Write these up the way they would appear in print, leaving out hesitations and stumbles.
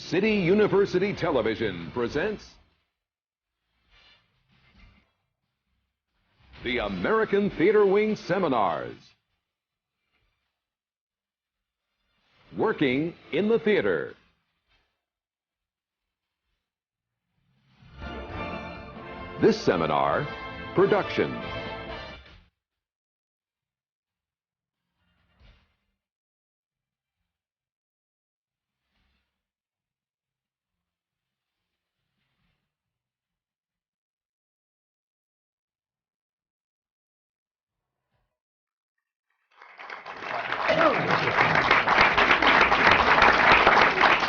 City University Television presents the American Theater Wing Seminars. Working in the theater. This seminar, production.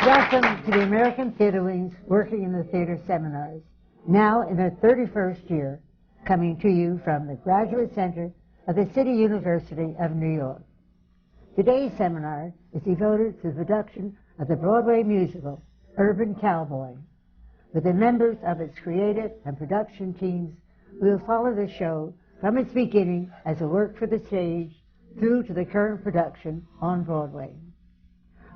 Welcome to the American Theater Wing's Working in the Theater Seminars, now in their 31st year, coming to you from the Graduate Center of the City University of New York. Today's seminar is devoted to the production of the Broadway musical, Urban Cowboy. With the members of its creative and production teams, we will follow the show from its beginning as a work for the stage through to the current production on Broadway.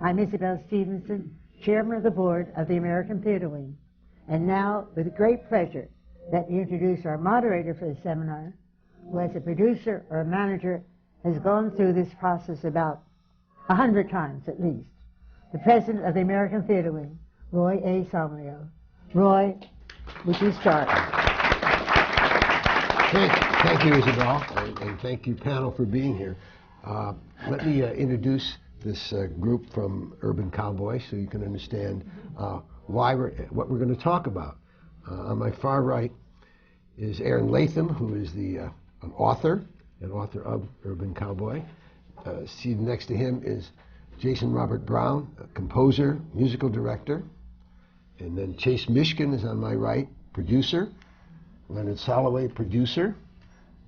I'm ISABELLE STEVENSON, Chairman of the Board of the American Theater Wing. And now, with great pleasure, let me introduce our moderator for the seminar, who as a producer or a manager has gone through this process about 100 times at least, the President of the American Theater Wing, Roy A. SOMLYO. Roy, would you start? Thank you, Isabel, and thank you, panel, for being here. Let me introduce this group from Urban Cowboy so you can understand what we're going to talk about. On my far right is Aaron Latham, who is an author of Urban Cowboy. Seated next to him is Jason Robert Brown, a composer, musical director. And then Chase Mishkin is on my right, producer. Leonard Soloway, producer.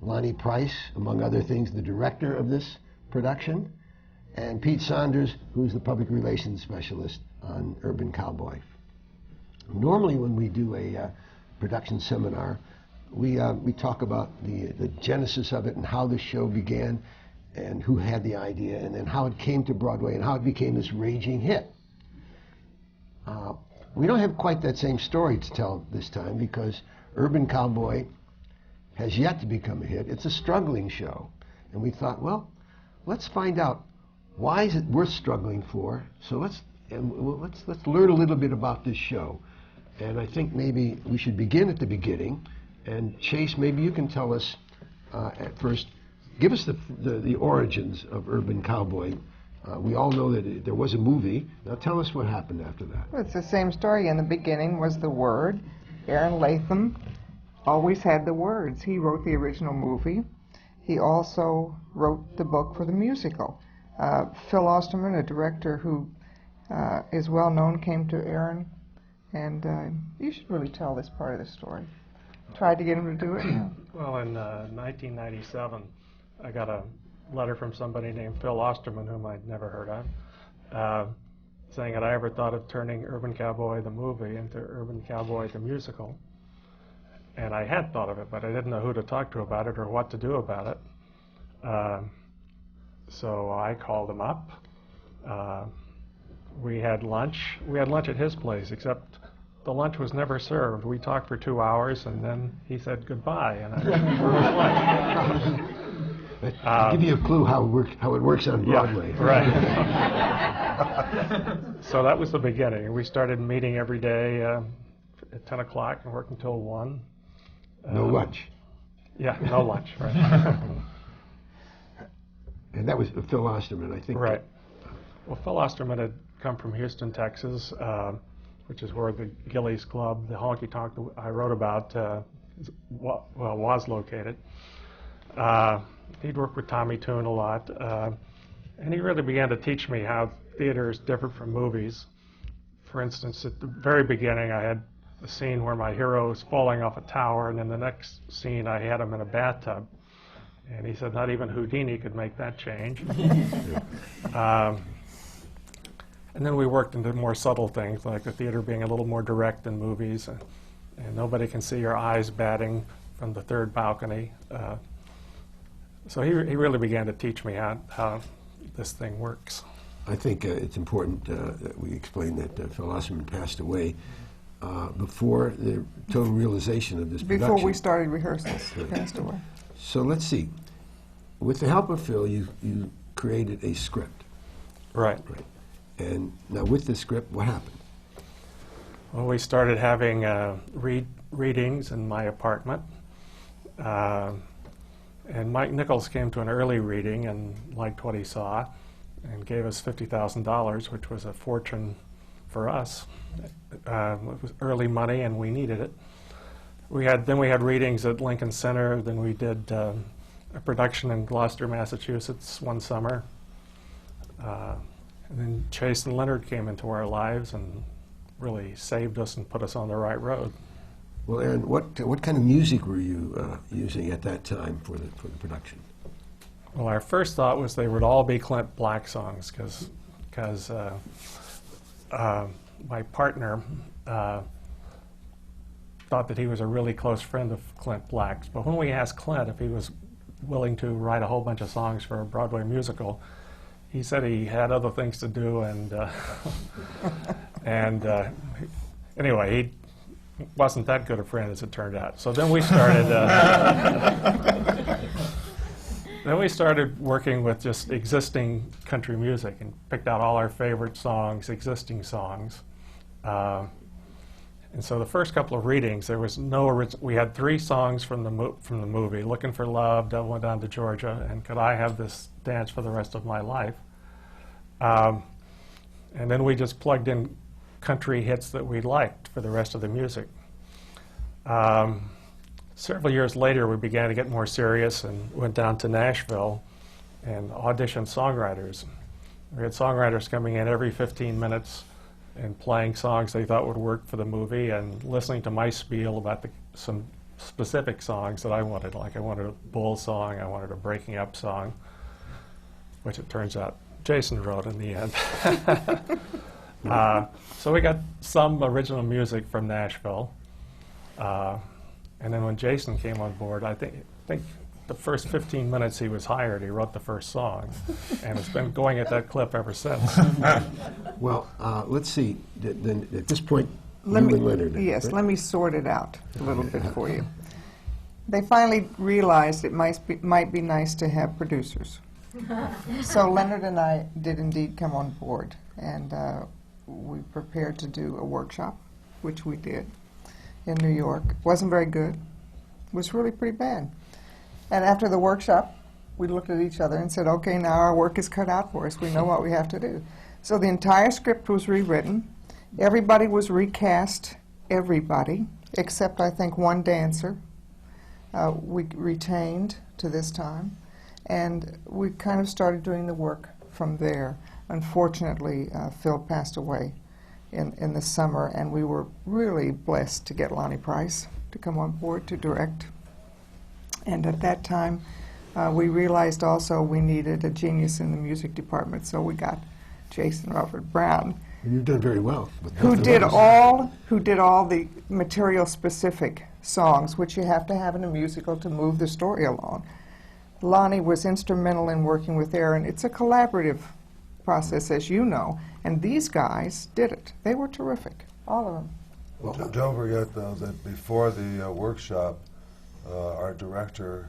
Lonny Price, among other things, the director of this production. And Pete Saunders, who's the public relations specialist on Urban Cowboy. Normally when we do a production seminar, we talk about the genesis of it and how the show began and who had the idea and then how it came to Broadway and how it became this raging hit. We don't have quite that same story to tell this time because Urban Cowboy has yet to become a hit. It's a struggling show. And we thought, well, let's find out why is it worth struggling for? So let's learn a little bit about this show. And I think maybe we should begin at the beginning. And Chase, maybe you can tell us at first, give us the origins of Urban Cowboy. We all know that there was a movie. Now tell us what happened after that. Well, it's the same story. In the beginning was the word. Aaron Latham always had the words. He wrote the original movie. He also wrote the book for the musical. Phil Osterman, a director who is well known, came to Aaron, and you should really tell this part of the story. Tried to get him to do it. Well, in 1997, I got a letter from somebody named Phil Osterman, whom I'd never heard of, saying that I ever thought of turning Urban Cowboy the movie into Urban Cowboy the musical. And I had thought of it, but I didn't know who to talk to about it or what to do about it. So I called him up. We had lunch. We had lunch at his place, except the lunch was never served. We talked for 2 hours, and then he said goodbye, and I went for his lunch. To give you a clue how it works on Broadway. Yeah, right. So that was the beginning. We started meeting every day at 10 o'clock and worked until 1. No lunch. Yeah, no lunch, right. And that was Phil Osterman, I think. Right. Well, Phil Osterman had come from Houston, Texas, which is where the Gillies Club, the honky tonk that I wrote about, was located. He'd worked with Tommy Tune a lot, and he really began to teach me how theater is different from movies. For instance, at the very beginning, I had a scene where my hero is falling off a tower, and in the next scene, I had him in a bathtub. And he said not even Houdini could make that change. And then we worked into more subtle things, like the theater being a little more direct than movies, and nobody can see your eyes batting from the third balcony. So he really began to teach me how this thing works. I think it's important that we explain that Phil Osterman passed away before the total realization of this production. Before we started rehearsals, he passed away. So let's see. With the help of Phil, you created a script. Right. Right. And now with the script, what happened? Well, we started having readings in my apartment. And Mike Nichols came to an early reading and liked what he saw and gave us $50,000, which was a fortune for us. It was early money, and we needed it. Then we had readings at Lincoln Center. Then we did a production in Gloucester, Massachusetts one summer. And then Chase and Leonard came into our lives and really saved us and put us on the right road. Well, Aaron, what kind of music were you using at that time for the production? Well, our first thought was they would all be Clint Black songs because my partner thought that he was a really close friend of Clint Black's. But when we asked Clint if he was willing to write a whole bunch of songs for a Broadway musical, he said he had other things to do, and anyway, he wasn't that good a friend as it turned out. So then we started. Then we started working with just existing country music and picked out all our favorite songs, existing songs. And so the first couple of readings, there was no original. We had 3 songs from the movie: "Looking for Love," "Devil Went Down to Georgia," and "Could I Have This Dance for the Rest of My Life?" And then we just plugged in country hits that we liked for the rest of the music. Several years later, we began to get more serious and went down to Nashville and auditioned songwriters. We had songwriters coming in every 15 minutes and playing songs they thought would work for the movie and listening to my spiel about some specific songs that I wanted. Like I wanted a bull song, I wanted a breaking up song, which it turns out Jason wrote in the end. So we got some original music from Nashville. And then when Jason came on board, I think the first 15 minutes he was hired, he wrote the first song. And it's been going at that clip ever since. Well, let's see. Then at this point, you and Leonard. Yes, right? let me sort it out a little bit for you. They finally realized it might be nice to have producers. So Leonard and I did indeed come on board, and we prepared to do a workshop, which we did in New York. It wasn't very good. It was really pretty bad. And after the workshop, we looked at each other and said, okay, now our work is cut out for us. We know what we have to do. So the entire script was rewritten. Everybody was recast, everybody, except I think one dancer we retained to this time. And we kind of started doing the work from there. Unfortunately, Phil passed away in the summer, and we were really blessed to get Lonny Price to come on board to direct. And at that time, we realized also we needed a genius in the music department, so we got Jason Robert Brown. You've done very well. With Who both of did those. all the material-specific songs, which you have to have in a musical to move the story along. Lonny was instrumental in working with Aaron. It's a collaborative process, as you know, and these guys did it. They were terrific, all of them. Well, don't forget, though, that before the workshop, our director,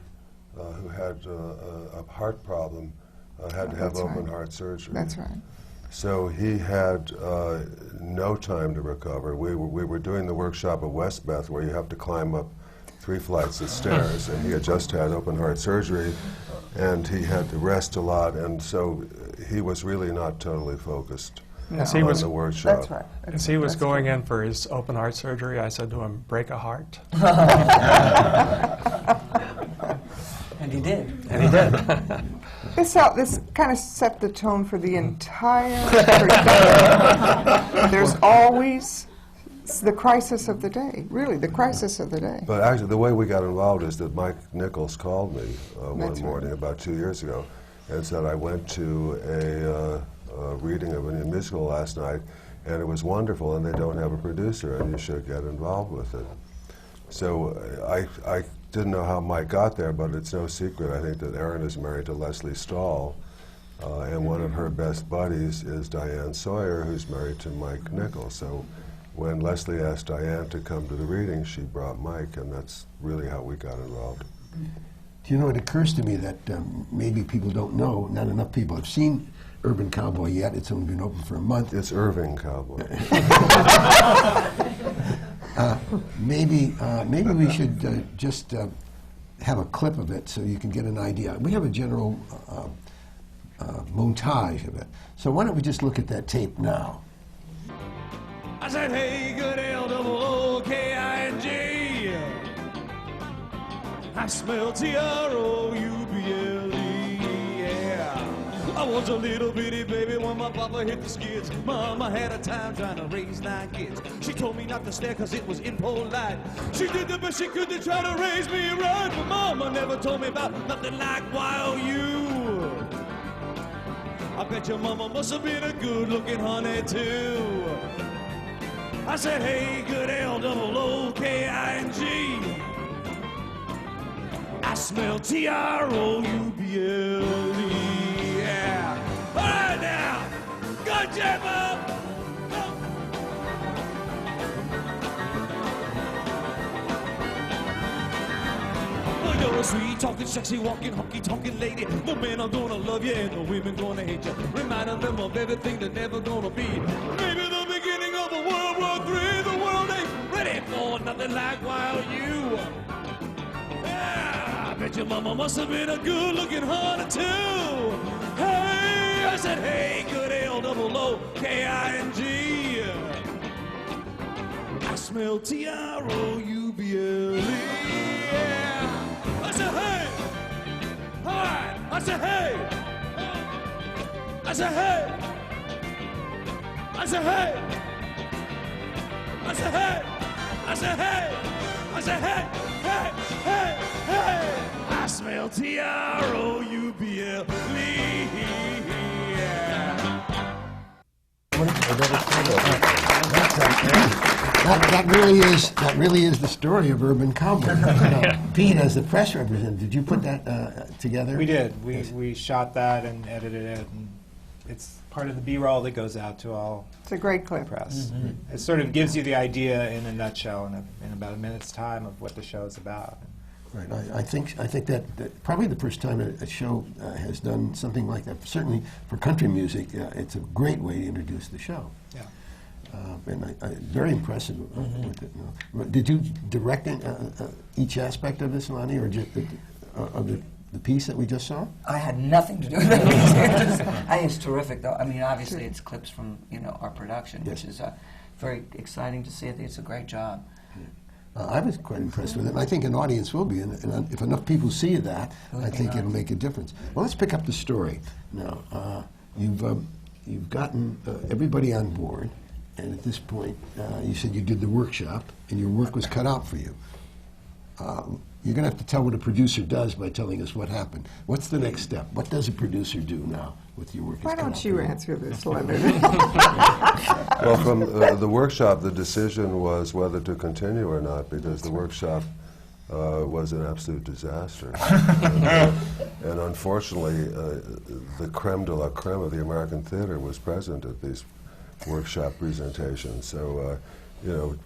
who had a heart problem, had to have That's open right. heart surgery. That's right. So he had no time to recover. We were doing the workshop at Westbeth, where you have to climb up 3 flights of stairs, and he had just had open heart surgery, and he had to rest a lot, and so he was really not totally focused No. on the workshop. That's right. As he was That's going true. in for his open heart surgery, I said to him, "Break a heart." And he did. And he did. This kind of set the tone for the entire production. There's always the crisis of the day, really, the crisis of the day. But actually, the way we got involved is that Mike Nichols called me one That's right. morning about 2 years ago and said, I went to a reading of a new musical last night, and it was wonderful, and they don't have a producer, and you should get involved with it. So I didn't know how Mike got there, but it's no secret, I think, that Aaron is married to Leslie Stahl, And one of her best buddies is Diane Sawyer, who's married to Mike Nichols. So when Leslie asked Diane to come to the reading, she brought Mike, and that's really how we got involved. Do you know, it occurs to me that maybe people don't know, not enough people have seen Urban Cowboy yet. It's only been open for a month. It's Irving Cowboy. Maybe we should just have a clip of it so you can get an idea. We have a general montage of it. So why don't we just look at that tape now? I said, hey, good L-O-O-K-I-N-G. I smell T-R-O-U-B-L-E, yeah. I was a little bitty baby when my papa hit the skids. Mama had a time trying to raise 9 kids. She told me not to stare cause it was impolite. She did the best she could to try to raise me right, but Mama never told me about nothing like YOU. I bet your mama must have been a good-looking honey, too. I said, hey, good L-O-O-K-I-N-G. I smell T-R-O-U-B-L-E, yeah. All right, now. Good job, Mom. You're a sweet, talking, sexy, walking, honky-tonkin' lady. The men are gonna love you and the women gonna hate you. Reminding them of everything they're never gonna be. Maybe the beginning of a World War III. The world ain't ready for nothing like YOU. Yeah, I bet your mama must have been a good-looking honey, too. Hey, I said, hey, good L-O-O-K-I-N-G. I smell T-R-O-U-B-L-E, yeah. I said, hey! All right! I said, hey! I said, hey! I said, hey! I said, hey! I said, hey! I said, hey! Hey! Hey! Hey! I smell T-R-O-U-B-L-E, yeah. That really is the story of Urban Cowboy. Pete, as the press representative, did you put that together? We did. We shot that and edited it, and it's part of the B-roll that goes out to all. It's a great clip. Press. It sort of gives you the idea in a nutshell in about a minute's time of what the show is about. Right. I think that probably the first time a show has done something like that. Certainly for country music, it's a great way to introduce the show. Yeah. And very impressive with it. Did you direct each aspect of this, Lonny, or just of the piece that we just saw? I had nothing to do with it. I think it's terrific, though. I mean, obviously, it's clips from our production, which is very exciting to see. I think it's a great job. I was quite impressed with it, and I think an audience will be. And if enough people see that, I think it'll make a difference. Well, let's pick up the story now. You've gotten everybody on board. And at this point, you said you did the workshop, and your work was cut out for you. You're going to have to tell what a producer does by telling us what happened. What's the next step? What does a producer do now with your work? Why don't you answer this, Leonard? Well, from the workshop, the decision was whether to continue or not, because the workshop was an absolute disaster. And unfortunately, the creme de la creme of the American theater was present at these workshop presentations. So,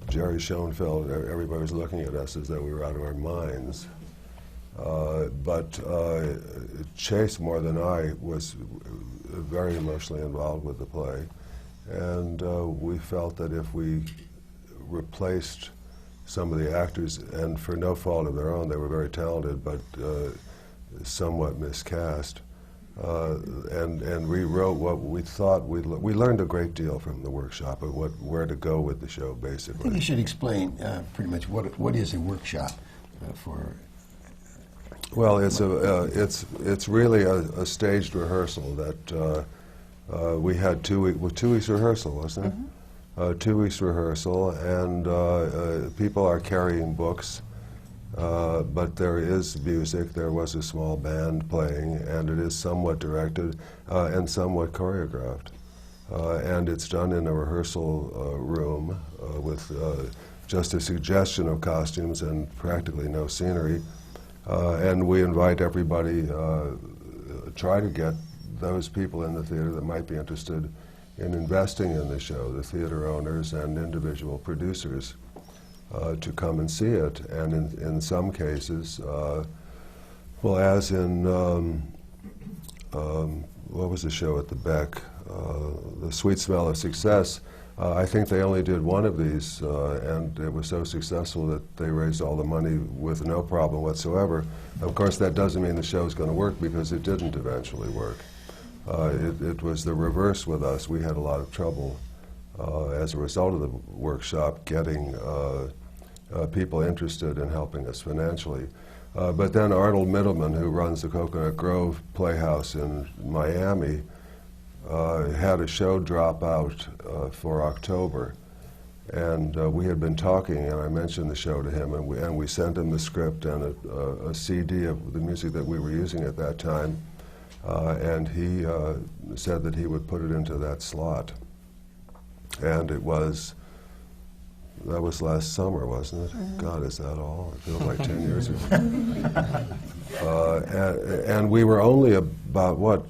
Jerry Schoenfeld, everybody was looking at us as though we were out of our minds. But Chase, more than I, was very emotionally involved with the play. And we felt that if we replaced some of the actors, and for no fault of their own, they were very talented, but somewhat miscast, and rewrote what we thought we learned a great deal from the workshop of where to go with the show, basically. I think you should explain pretty much what is a workshop for. Well, it's really a staged rehearsal that we had 2 weeks rehearsal, wasn't it? 2 weeks rehearsal, and people are carrying books. But there is music, there was a small band playing, and it is somewhat directed and somewhat choreographed. And it's done in a rehearsal room with just a suggestion of costumes and practically no scenery. And we invite everybody, try to get those people in the theater that might be interested in investing in the show, the theater owners and individual producers, to come and see it. And in some cases, well, as in, what was the show at the Beck? The Sweet Smell of Success. I think they only did one of these, and it was so successful that they raised all the money with no problem whatsoever. Of course, that doesn't mean the show's going to work, because it didn't eventually work. It was the reverse with us. We had a lot of trouble as a result of the workshop getting people interested in helping us financially. But then Arnold Middleman, who runs the Coconut Grove Playhouse in Miami, had a show drop out for October, and we had been talking, and I mentioned the show to him, and we sent him the script and a CD of the music that we were using at that time, and he said that he would put it into that slot. And that was last summer, wasn't it? God, is that all? It feels like 10 years ago. And we were only about, what,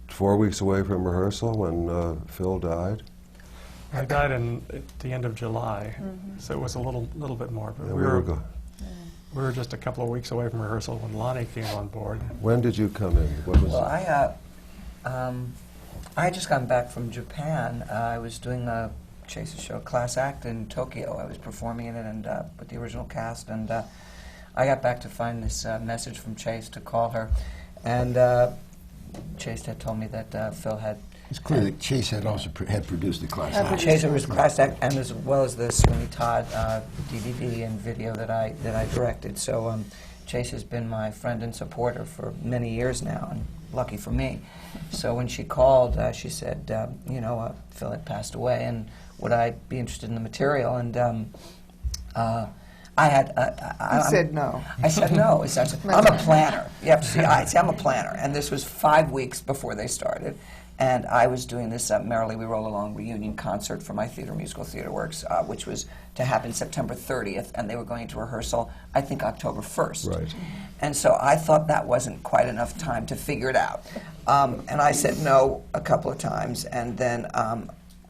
4 weeks away from rehearsal when Phil died? I died at the end of July, so it was a little bit more. But we were just a couple of weeks away from rehearsal when Lonny came on board. When did you come in? What was I had just gotten back from Japan. I was doing Chase's show, Class Act, in Tokyo. I was performing in it and with the original cast, and I got back to find this message from Chase to call her, and Chase had told me that Phil had... It's clear that Chase had also had produced the Class Act. Chase was Class Act, and as well as the Sweeney Todd DVD and video that I directed. So Chase has been my friend and supporter for many years now, and lucky for me. So when she called, she said, Phil had passed away, and would I be interested in the material? And I had... I said no. I said no. I'm a planner. You have to see, I'm a planner. And this was 5 weeks before they started. And I was doing this Merrily We Roll Along reunion concert for my theater musical, Theater Works, which was to happen September 30th, and they were going to rehearsal, I think, October 1st. Right. And so I thought that wasn't quite enough time to figure it out. And I said no a couple of times, and then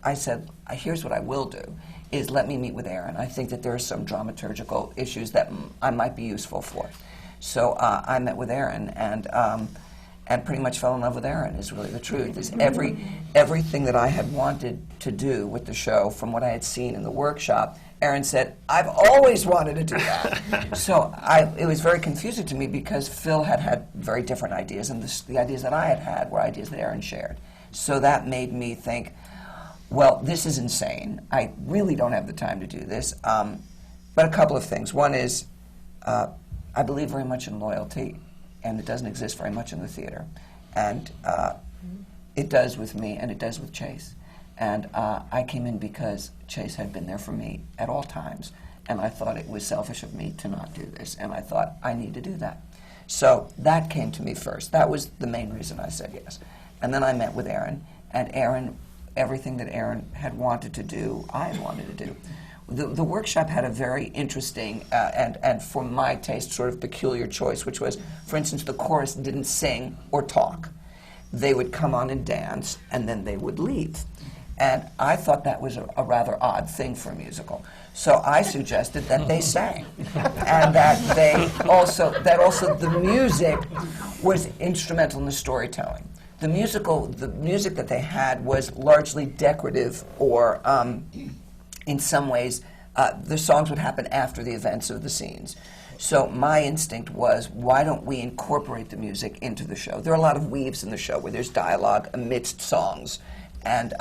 I said, here's what I will do, is let me meet with Aaron. I think that there are some dramaturgical issues that I might be useful for. So I met with Aaron, and pretty much fell in love with Aaron, is really the truth. Is everything that I had wanted to do with the show from what I had seen in the workshop, Aaron said, I've always wanted to do that. So it was very confusing to me, because Phil had very different ideas, and the ideas that I had were ideas that Aaron shared. So that made me think, well, this is insane. I really don't have the time to do this. But a couple of things. One is, I believe very much in loyalty, and it doesn't exist very much in the theater. And it does with me, and it does with Chase. And I came in because Chase had been there for me at all times, and I thought it was selfish of me to not do this, and I thought, I need to do that. So that came to me first. That was the main reason I said yes. And then I met with Aaron, and everything that Aaron had wanted to do, I had wanted to do. The workshop had a very interesting and for my taste, sort of peculiar choice, which was, for instance, the chorus didn't sing or talk. They would come on and dance, and then they would leave. And I thought that was a rather odd thing for a musical. So I suggested that they sang, and that also the music was instrumental in the storytelling. The music that they had was largely decorative, or in some ways, the songs would happen after the events of the scenes. So my instinct was, why don't we incorporate the music into the show? There are a lot of weaves in the show where there's dialogue amidst songs. And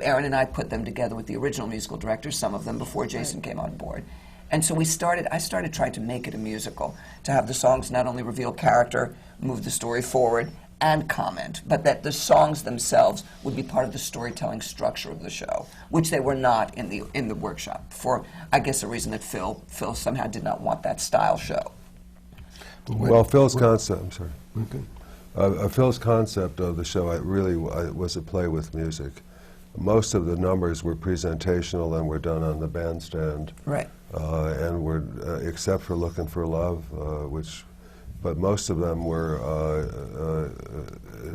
Aaron and I put them together with the original musical director, some of them before Jason came on board. And so I started trying to make it a musical, to have the songs not only reveal character, move the story forward, and comment, but that the songs themselves would be part of the storytelling structure of the show, which they were not in the workshop, for, I guess, a reason that Phil somehow did not want that style show. Well, Phil's concept, I'm sorry. Okay. Phil's concept of the show really was a play with music. Most of the numbers were presentational and were done on the bandstand. Right. And were, except for Looking for Love, which but most of them were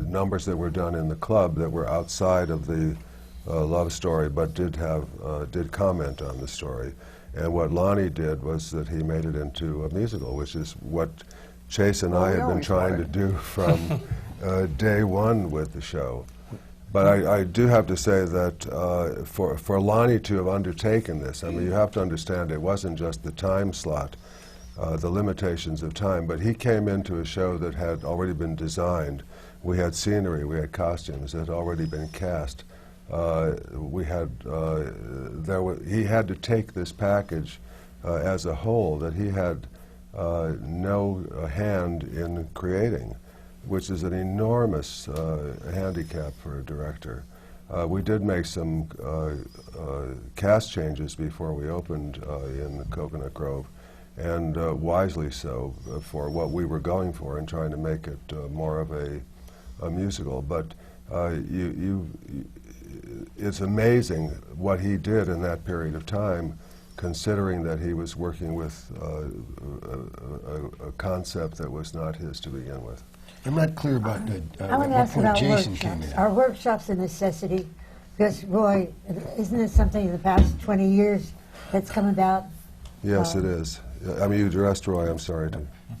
numbers that were done in the club that were outside of the love story, but did comment on the story. And what Lonny did was that he made it into a musical, which is what Chase and I had been trying to do from day one with the show. But I do have to say that for Lonny to have undertaken this, I mean, you have to understand it wasn't just the time slot, the limitations of time, but he came into a show that had already been designed. We had scenery, we had costumes that had already been cast. He had to take this package as a whole that he had no hand in creating, which is an enormous handicap for a director. We did make some cast changes before we opened in Coconut Grove, and wisely so for what we were going for and trying to make it more of a musical. But it's amazing what he did in that period of time, considering that he was working with a concept that was not his to begin with. I'm not clear about I want to ask about workshops. Are workshops a necessity? Because, Roy, isn't it something in the past 20 years that's come about? Yes, it is. I mean, you addressed Roy, I'm sorry.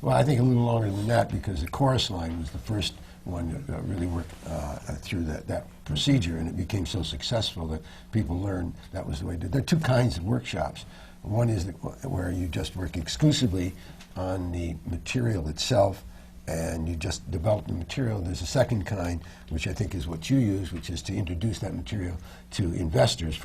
Well, I think a little longer than that, because the chorus line was the first one that really worked through that procedure, and it became so successful that people learned that was the way to do it. There are two kinds of workshops. One is where you just work exclusively on the material itself, and you just develop the material. There's a second kind, which I think is what you use, which is to introduce that material to investors.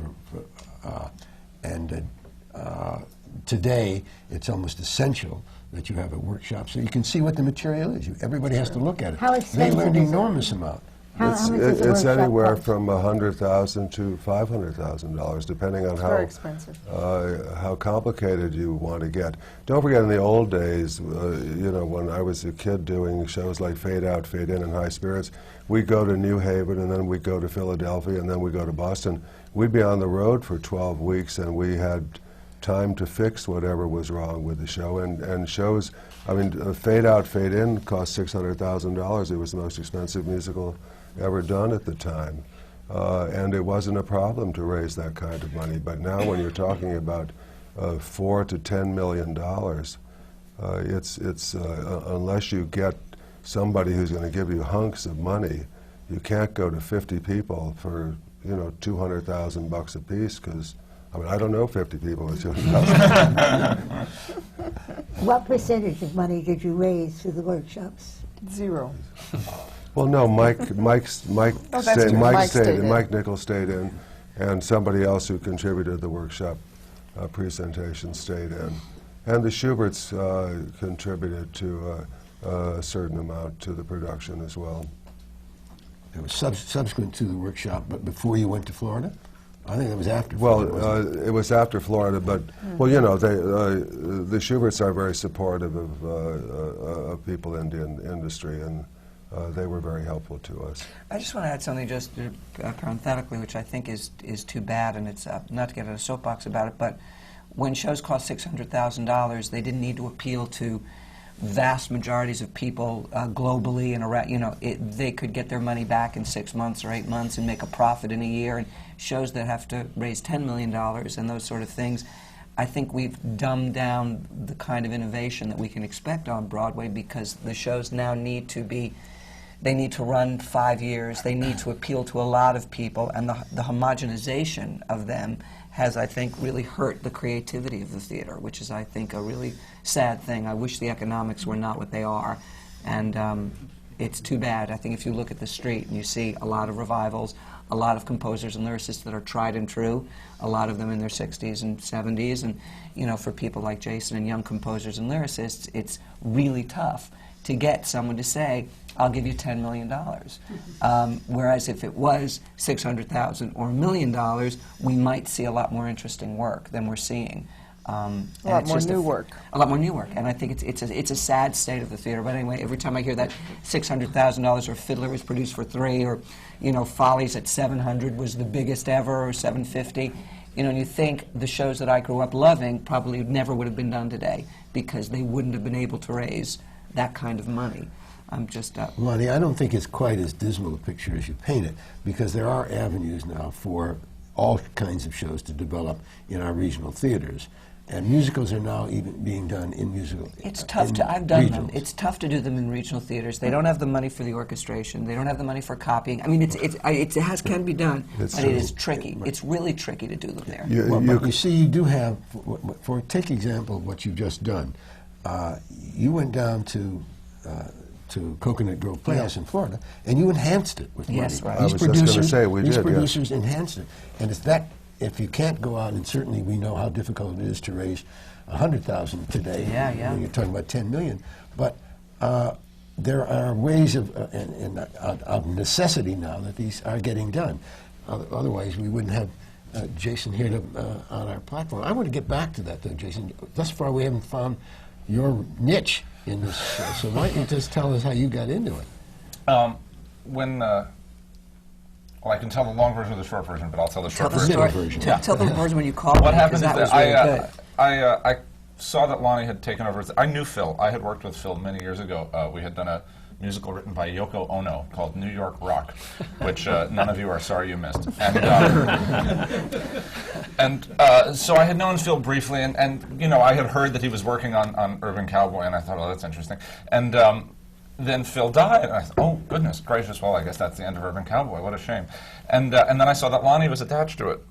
Today, it's almost essential that you have a workshop so you can see what the material is. Everybody has to look at it. How expensive They learned is it? enormous amount. It's anywhere from $100,000 to $500,000, depending on very expensive. How complicated you want to get. Don't forget, in the old days, you know, when I was a kid doing shows like Fade Out, Fade In, and High Spirits, we'd go to New Haven, and then we'd go to Philadelphia, and then we'd go to Boston. We'd be on the road for 12 weeks, and we had time to fix whatever was wrong with the show. And shows, I mean, Fade Out, Fade In cost $600,000. It was the most expensive musical ever done at the time. And it wasn't a problem to raise that kind of money. But now when you're talking about $4 to $10 million, unless you get somebody who's going to give you hunks of money, you can't go to 50 people for, you know, $200,000 a piece, because I mean, I don't know 50 people with $200,000. What percentage of money did you raise through the workshops? 0. Well, no, Mike Nichols stayed in, and somebody else who contributed the workshop presentation stayed in. And the Schuberts contributed to a certain amount to the production as well. It was subsequent to the workshop, but before you went to Florida? I think it was after Florida. Well, it was after Florida, but, well, you know, the Schuberts are very supportive of people in the industry, and they were very helpful to us. I just want to add something just parenthetically, which I think is too bad, and it's not to get on a soapbox about it, but when shows cost $600,000, they didn't need to appeal to vast majorities of people globally and around. You know, they could get their money back in 6 months or 8 months and make a profit in a year. And shows that have to raise $10 million and those sort of things, I think we've dumbed down the kind of innovation that we can expect on Broadway, because the shows now need to be, they need to run 5 years, they need to appeal to a lot of people, and the homogenization of them has, I think, really hurt the creativity of the theater, which is, I think, a really sad thing. I wish the economics were not what they are, and it's too bad. I think if you look at the street and you see a lot of revivals, a lot of composers and lyricists that are tried and true, a lot of them in their 60s and 70s, and, you know, for people like Jason and young composers and lyricists, it's really tough to get someone to say, I'll give you $10 million. Whereas if it was $600,000 or $1 million, we might see a lot more interesting work than we're seeing. A lot more new work. A lot more new work, and I think it's a sad state of the theater. But anyway, every time I hear that $600,000 or Fiddler was produced for $3 million, or, you know, Follies at $700,000 was the biggest ever, or $750,000, you know, and you think the shows that I grew up loving probably never would have been done today, because they wouldn't have been able to raise that kind of money. I'm just Lonny, I don't think it's quite as dismal a picture as you paint it, because there are avenues now for all kinds of shows to develop in our regional theaters. And musicals are now even being done in musical. It's tough to. I've done them. It's tough to do them in regional theaters. They don't have the money for the orchestration. They don't have the money for copying. I mean, can be done, but it is tricky. Right. It's really tricky to do them there. But you see, you do have. Take example of what you've just done. You went down to Coconut Grove Playhouse in Florida, and you enhanced it with money. Yes, right. I was just going to say we these did. producers enhanced it, and it's that. If you can't go out, and certainly we know how difficult it is to raise $100,000 today. Yeah. When you're talking about 10 million, but there are ways of necessity now that these are getting done. Otherwise, we wouldn't have Jason here on our platform. I want to get back to that, though, Jason. Thus far, we haven't found your niche in this show. So why don't you just tell us how you got into it? Well, I can tell the long version of the short version, but I'll tell the short version. Tell the version when you called me. What happened is that was that really good. I saw that Lonny had taken over. I knew Phil. I had worked with Phil many years ago. We had done a musical written by Yoko Ono called New York Rock, which none of you are sorry you missed. And so I had known Phil briefly, and you know, I had heard that he was working on Urban Cowboy, and I thought, oh, that's interesting. And then Phil died, and I thought, oh, goodness gracious, well, I guess that's the end of Urban Cowboy, what a shame. And then I saw that Lonny was attached to it.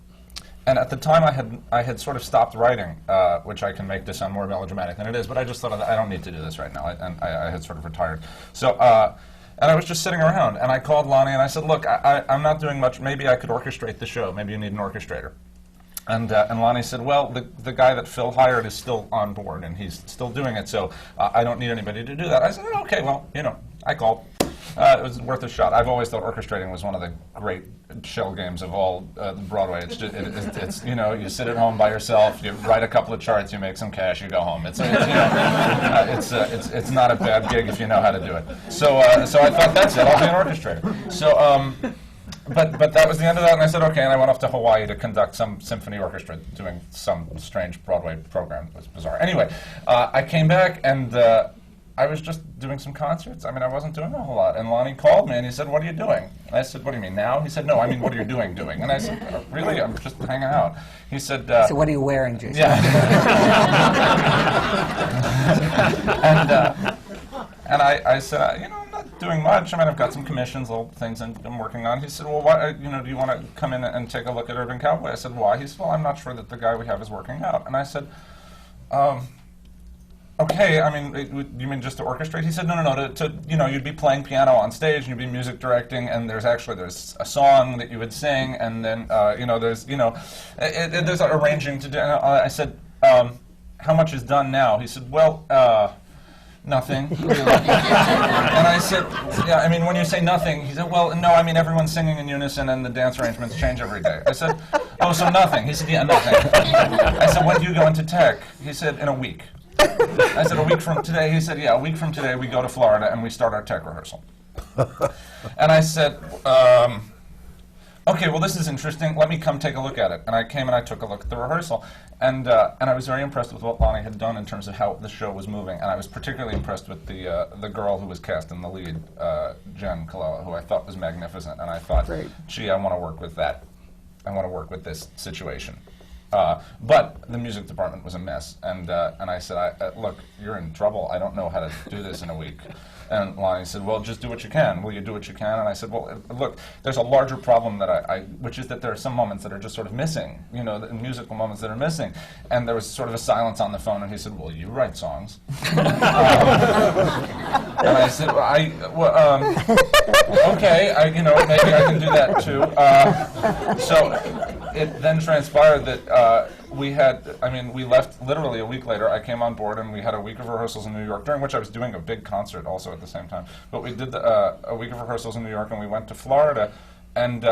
And at the time, I had sort of stopped writing, which I can make to sound more melodramatic than it is, but I just thought, I don't need to do this right now, and I had sort of retired. So, and I was just sitting around, and I called Lonny, and I said, look, I'm not doing much, maybe I could orchestrate the show, maybe you need an orchestrator. And Lonny said, well, the guy that Phil hired is still on board, and he's still doing it, so I don't need anybody to do that. I said, oh, okay, well, you know, I called. It was worth a shot. I've always thought orchestrating was one of the great shell games of all Broadway. It's just, it's you know, you sit at home by yourself, you write a couple of charts, you make some cash, you go home. It's not a bad gig if you know how to do it. So I thought, that's it, I'll be an orchestrator. So. But that was the end of that, and I said, okay, and I went off to Hawaii to conduct some symphony orchestra doing some strange Broadway program. It was bizarre. Anyway, I came back, and I was just doing some concerts. I mean, I wasn't doing a whole lot. And Lonny called me, and he said, what are you doing? And I said, what do you mean, now? He said, no, I mean, what are you doing? And I said, really? I'm just hanging out. He said... so what are you wearing, Jason? Yeah. And I said, you know, I'm not doing much. I mean, I've got some commissions, little things I'm working on. He said, well, why, you know, do you want to come in and take a look at Urban Cowboy? I said, why? He said, well, I'm not sure that the guy we have is working out. And I said, okay, I mean, you mean just to orchestrate? He said, no, to you know, you'd be playing piano on stage, and you'd be music directing, and there's a song that you would sing, and then, you know, there's arranging to do. And I said, how much is done now? He said, well, nothing, really. And I said, yeah, I mean, when you say nothing, he said, well, no, I mean, everyone's singing in unison and the dance arrangements change every day. I said, oh, so nothing. He said, yeah, nothing. I said, when do you go into tech? He said, in a week. I said, a week from today? He said, yeah, a week from today we go to Florida and we start our tech rehearsal. And I said, okay, well, this is interesting. Let me come take a look at it. And I came and I took a look at the rehearsal. And I was very impressed with what Lonny had done in terms of how the show was moving. And I was particularly impressed with the girl who was cast in the lead, Jen Colella, who I thought was magnificent. And I thought, gee, I want to work with that. I want to work with this situation. But the music department was a mess. And I said, look, you're in trouble. I don't know how to do this in a week. And Lonny said, well, just do what you can. Will you do what you can? And I said, well, look, there's a larger problem that which is that there are some moments that are just sort of missing, you know, the musical moments that are missing. And there was sort of a silence on the phone, and he said, well, you write songs. And I said, okay, you know, maybe I can do that too. So it then transpired that we left literally a week later. I came on board, and we had a week of rehearsals in New York, during which I was doing a big concert also at the same time. But we did a week of rehearsals in New York, and we went to Florida. And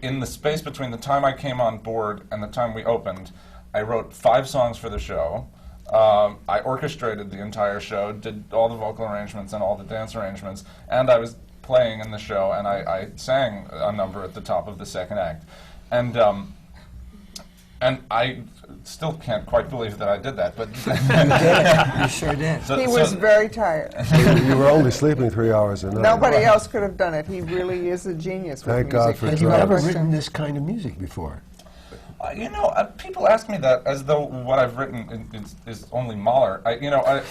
in the space between the time I came on board and the time we opened, I wrote 5 songs for the show. I orchestrated the entire show, did all the vocal arrangements and all the dance arrangements, and I was playing in the show, and I sang a number at the top of the second act. And And I still can't quite believe that I did that, but You did. You sure did. He was very tired. You were only sleeping 3 hours a night. Nobody else could have done it. He really is a genius with Thank music. God for Have drugs. you ever written this kind of music before? You know, people ask me that as though what I've written is only Mahler. I mean, I've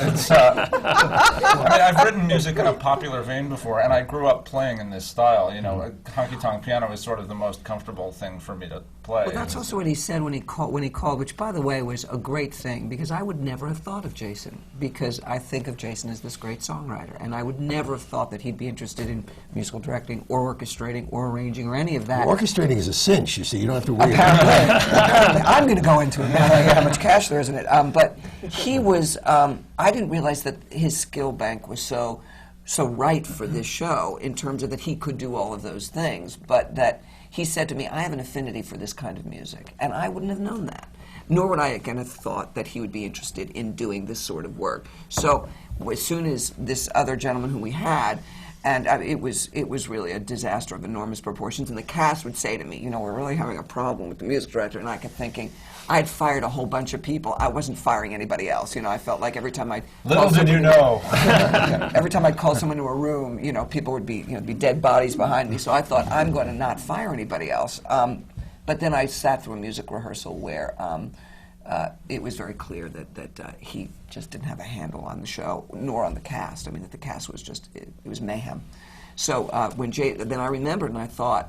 written music in a popular vein before, and I grew up playing in this style. You know, honky-tonk piano is sort of the most comfortable thing for me to play. Well, that's also what he said when he called, which, by the way, was a great thing, because I would never have thought of Jason, because I think of Jason as this great songwriter, and I would never have thought that he'd be interested in musical directing or orchestrating or arranging or any of that. Orchestrating is a cinch, you see. You don't have to worry about Apparently. Apparently. I'm going to go into it now that I get how much cash there is in it. But he was, I didn't realize that his skill bank was so right for this show in terms of that he could do all of those things, but that he said to me, I have an affinity for this kind of music, and I wouldn't have known that. Nor would I again have thought that he would be interested in doing this sort of work. So as soon as this other gentleman who we had, and it was really a disaster of enormous proportions, and the cast would say to me, you know, we're really having a problem with the music director, and I kept thinking, I had fired a whole bunch of people. I wasn't firing anybody else. You know, I felt like every time I'd Little did you know. every time I'd call someone to a room, you know, people would be dead bodies behind me. So I thought, I'm going to not fire anybody else. But then I sat through a music rehearsal where it was very clear that he just didn't have a handle on the show, nor on the cast. I mean, that the cast was just, it was mayhem. So then I remembered and I thought,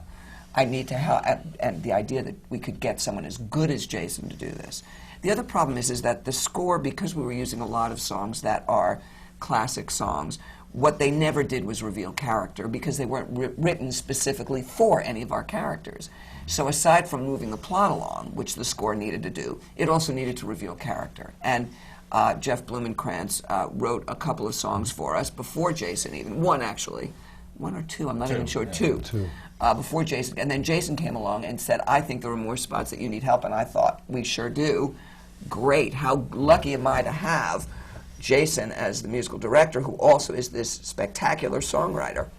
I need to help, and the idea that we could get someone as good as Jason to do this. The other problem is that the score, because we were using a lot of songs that are classic songs, what they never did was reveal character, because they weren't written specifically for any of our characters. So aside from moving the plot along, which the score needed to do, it also needed to reveal character. And Jeff Blumenkrantz wrote a couple of songs for us before Jason even, one actually. One or two, I'm not even sure, two. Before Jason, and then Jason came along and said, I think there are more spots that you need help, and I thought, we sure do. Great, how lucky am I to have Jason as the musical director, who also is this spectacular songwriter.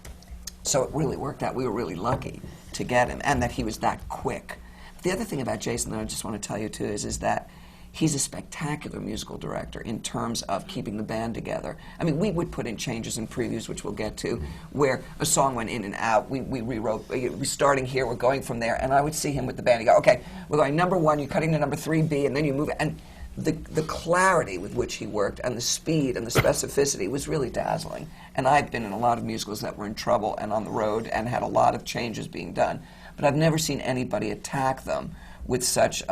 So it really worked out. We were really lucky to get him, and that he was that quick. The other thing about Jason that I just want to tell you, too, is that he's a spectacular musical director in terms of keeping the band together. I mean, we would put in changes in previews, which we'll get to, where a song went in and out. We rewrote, we're starting here, we're going from there, and I would see him with the band. He'd go, okay, we're going number 1, you're cutting to number 3B, and then you move it. And the clarity with which he worked and the speed and the specificity was really dazzling. And I've been in a lot of musicals that were in trouble and on the road and had a lot of changes being done. But I've never seen anybody attack them with such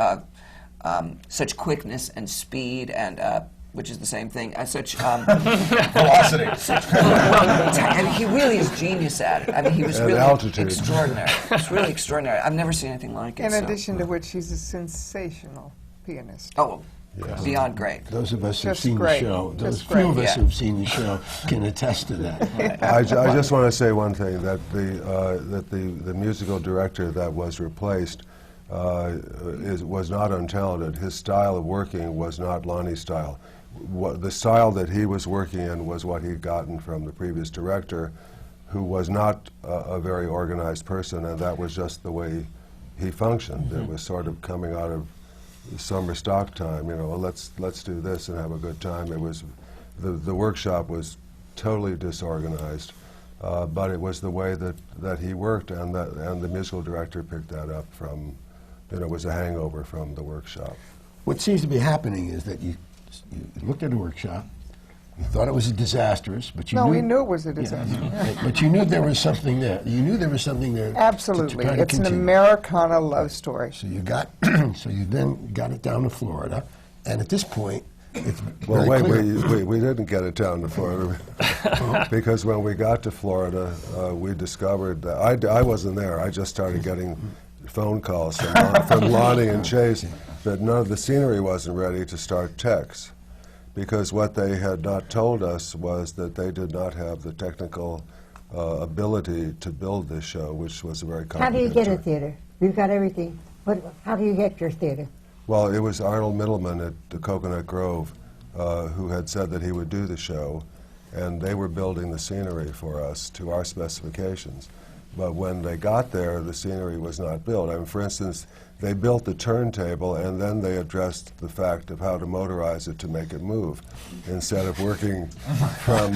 quickness and speed and, which is the same thing, such velocity. And he really is genius at it. I mean, he was really extraordinary. It's really extraordinary. I've never seen anything like it. In addition to which, he's a sensational pianist. Oh, yes. Beyond great. Those of us who've Just seen great. the show, those Just few of great. us who've seen the show can attest to that. I just want to say one thing, that the musical director that was replaced was not untalented. His style of working was not Lonny's style. The style that he was working in was what he'd gotten from the previous director, who was not a very organized person, and that was just the way he functioned. It was sort of coming out of summer stock time, you know, well, let's do this and have a good time. It was, the workshop was totally disorganized, but it was the way that he worked, and the musical director picked that up from, you know, it was a hangover from the workshop. What seems to be happening is that you looked at a workshop, you thought it was disastrous, but you knew... No, we knew it was a disaster. Yeah. But you knew there was something there. You knew there was something there. Absolutely. To It's an continue. Americana love story. So you got, so you then got it down to Florida, and at this point, it's Well, very wait, clear. we didn't get it down to Florida, because when we got to Florida, we discovered that I wasn't there. I just started getting phone calls from Lonny and Chase that none of the scenery wasn't ready to start techs, because what they had not told us was that they did not have the technical ability to build this show, which was a very complicated. How do you get a theater? You've got everything. How do you get your theater? Well, it was Arnold Middleman at the Coconut Grove who had said that he would do the show, and they were building the scenery for us to our specifications. But when they got there, the scenery was not built. I mean, for instance, they built the turntable, and then they addressed the fact of how to motorize it to make it move, instead of working from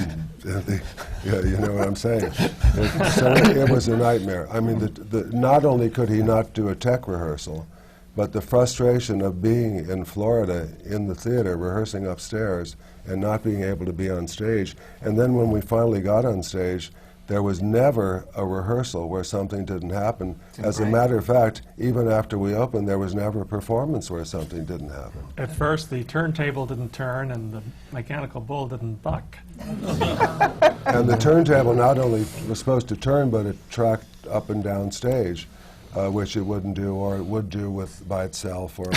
you know what I'm saying. It was a nightmare. I mean, not only could he not do a tech rehearsal, but the frustration of being in Florida in the theater, rehearsing upstairs, and not being able to be on stage. And then when we finally got on stage, there was never a rehearsal where something didn't happen. As a matter of fact, even after we opened, there was never a performance where something didn't happen. At first, the turntable didn't turn and the mechanical bull didn't buck. And the turntable not only was supposed to turn, but it tracked up and down stage, which it wouldn't do, or it would do by itself, or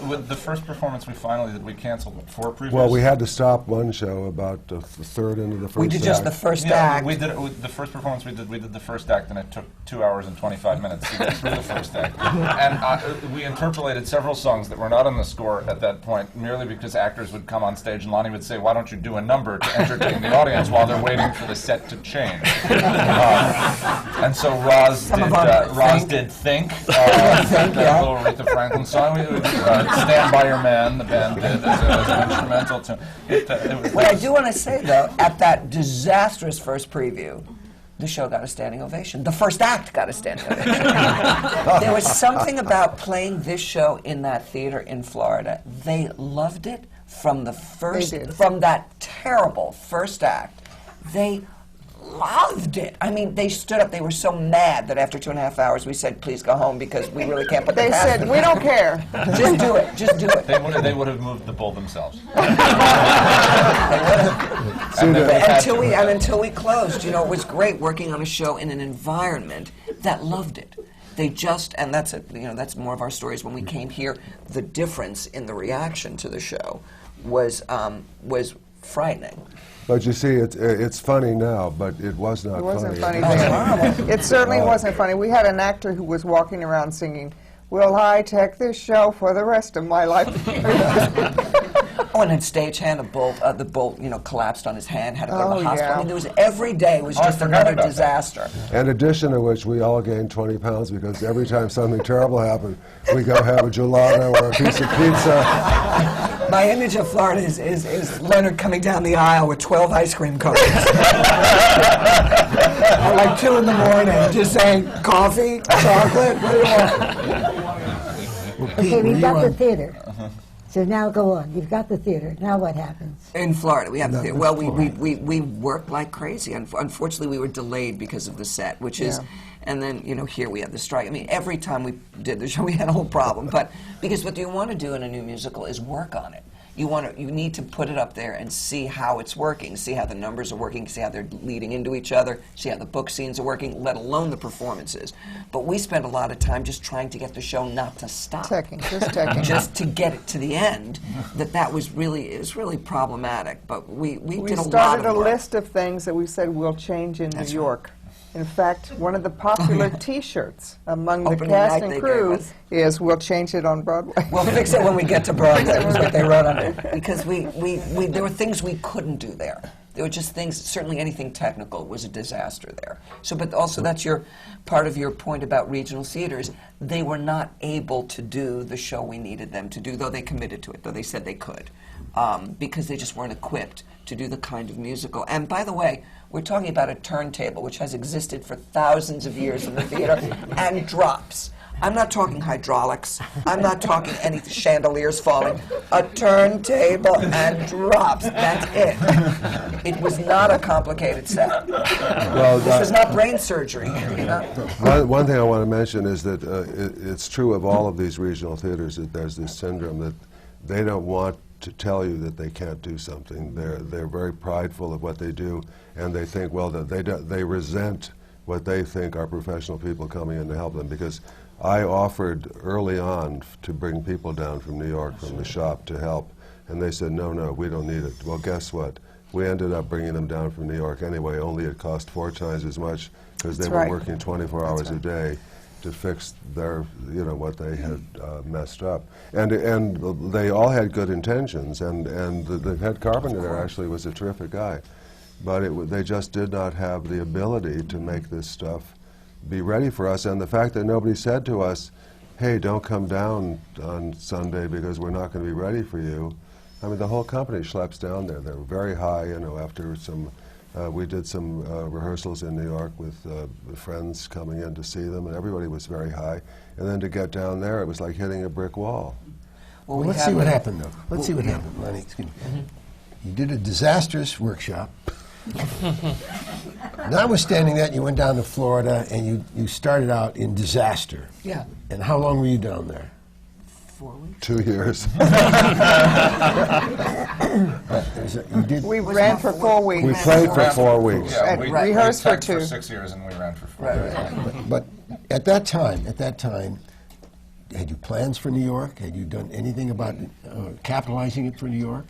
With the first performance we finally did, we canceled 4 previous. Well, we had to stop one show about a third into the first act. We did just the first act. We did it with the first performance we did the first act, and it took 2 hours and 25 minutes to get through the first act. And we interpolated several songs that were not on the score at that point, merely because actors would come on stage and Lonny would say, "Why don't you do a number to entertain the audience while they're waiting for the set to change?" And so Roz did Think, that little Aretha Franklin song. We would Stand By Your Man, the band did, as an instrumental tune. What I do want to say, though, at that disastrous first preview, the show got a standing ovation. The first act got a standing ovation. There was something about playing this show in that theater in Florida. They loved it from the first, from that terrible first act. They loved it. I mean, they stood up. They were so mad that after 2.5 hours we said, "Please go home because we really can't put the past." They said, "We don't care. Just do it. Just do it." They would have moved the bull themselves. Until we closed, you know, it was great working on a show in an environment that loved it. They just, and that's that's more of our stories. When we came here, the difference in the reaction to the show was frightening. But you see, it's funny now, but it was not funny. It wasn't funny then. It certainly wasn't funny. We had an actor who was walking around singing, "Will I take this show for the rest of my life?" Oh, and in stagehand, the bolt, collapsed on his hand, had to go to the hospital. Yeah. I mean, there was every day was just another disaster. In addition to which, we all gained 20 pounds because every time something terrible happened, we go have a gelato or a piece of pizza. My image of Florida is Leonard coming down the aisle with 12 ice cream cones. At like 2 in the morning, just saying, "Coffee, chocolate, what do you want?" Okay, we've got the theater. So now go on. You've got the theater. Now what happens? In Florida, we have the theater. Well, we worked like crazy. Unfortunately, we were delayed because of the set, which is, and then here we have the strike. I mean, every time we did the show, we had a whole problem. But because what you want to do in a new musical is work on it. You need to put it up there and see how it's working, see how the numbers are working, see how they're leading into each other, see how the book scenes are working, let alone the performances. But we spent a lot of time just trying to get the show not to stop. Just to get it to the end. That was really problematic. But we did a lot of work. We started a list of things that we said we'll change in New York. In fact, one of the popular T-shirts among the cast and crew is "We'll change it on Broadway." We'll fix it when we get to Broadway. Was what they wrote on it. Because there were things we couldn't do there. There were just things. Certainly, anything technical was a disaster there. So, but also that's part of your point about regional theaters. They were not able to do the show we needed them to do, though they committed to it, though they said they could, because they just weren't equipped to do the kind of musical. And by the way, we're talking about a turntable which has existed for thousands of years in the theater and drops. I'm not talking hydraulics. I'm not talking any chandeliers falling. A turntable and drops. That's it. It was not a complicated set. Well, this was not brain surgery. One thing I want to mention is that it's true of all of these regional theaters that there's this syndrome that they don't want to tell you that they can't do something. They're very prideful of what they do, and they think, well, that they resent what they think are professional people coming in to help them. Because I offered early on to bring people down from New York from the shop to help, and they said, no, we don't need it. Well, guess what? We ended up bringing them down from New York anyway, only it cost 4 times as much because they were working 24 hours a day to fix their, what they had messed up. And they all had good intentions, and the head carpenter there actually was a terrific guy. but they just did not have the ability to make this stuff be ready for us. And the fact that nobody said to us, hey, don't come down on Sunday because we're not going to be ready for you. I mean, the whole company schleps down there. They're very high, you know, after some, we did some rehearsals in New York with friends coming in to see them, and everybody was very high. And then to get down there, it was like hitting a brick wall. Well, let's see what happened, though. Let's see what happened, Lonny. Excuse me. You did a disastrous workshop. Notwithstanding that, you went down to Florida and you started out in disaster. Yeah. And how long were you down there? 4 weeks. 2 years. We ran for 4 weeks. We played for 4 weeks. Yeah, And we rehearsed for teched 2. 6 years, and we ran for 4. Right. But at that time, had you plans for New York? Had you done anything about capitalizing it for New York?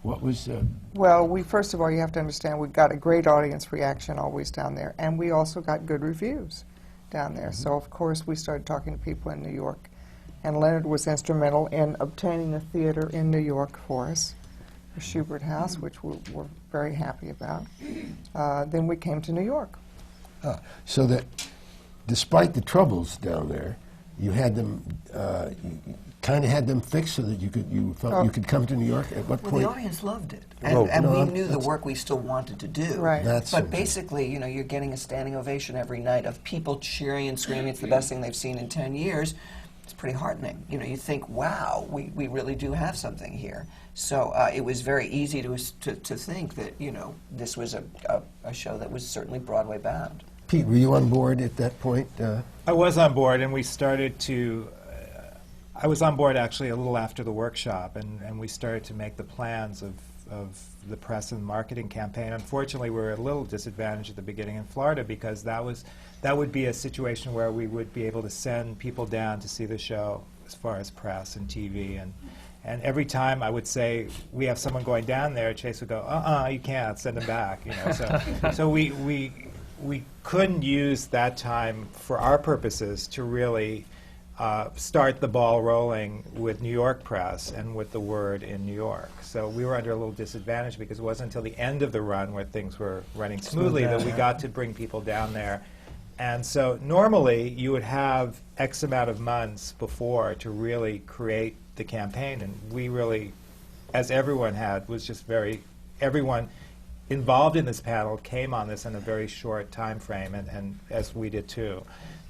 What was... Well, first of all, you have to understand, we got a great audience reaction always down there, and we also got good reviews down there. So, of course, we started talking to people in New York. And Leonard was instrumental in obtaining a theater in New York for us, the Schubert House, which we're very happy about. Then we came to New York. So that despite the troubles down there, you had them, you kind of had them fixed so that you felt you could come to New York. At what Well, point? the audience loved it, and we knew the work we still wanted to do. Right. But basically, you know, you're getting a standing ovation every night of people cheering and screaming. It's the best thing they've seen in 10 years. It's pretty heartening. You know, you think, wow, we really do have something here. So it was very easy to think that, you know, this was a show that was certainly Broadway bound. Pete, were you on board at that point? I was on board, and we started to... I was on board actually a little after the workshop, and we started to make the plans of the press and marketing campaign. Unfortunately, we were at a little disadvantage at the beginning in Florida because that would be a situation where we would be able to send people down to see the show as far as press and TV. And every time I would say, we have someone going down there, Chase would go, you can't, send them back. You know, so we couldn't use that time for our purposes to really start the ball rolling with New York press and with the word in New York. So we were under a little disadvantage because it wasn't until the end of the run where things were running smoothly that we got to bring people down there. And so normally you would have X amount of months before to really create the campaign, and we really, as everyone had, was just everyone involved in this panel came on this in a very short time frame, and as we did too.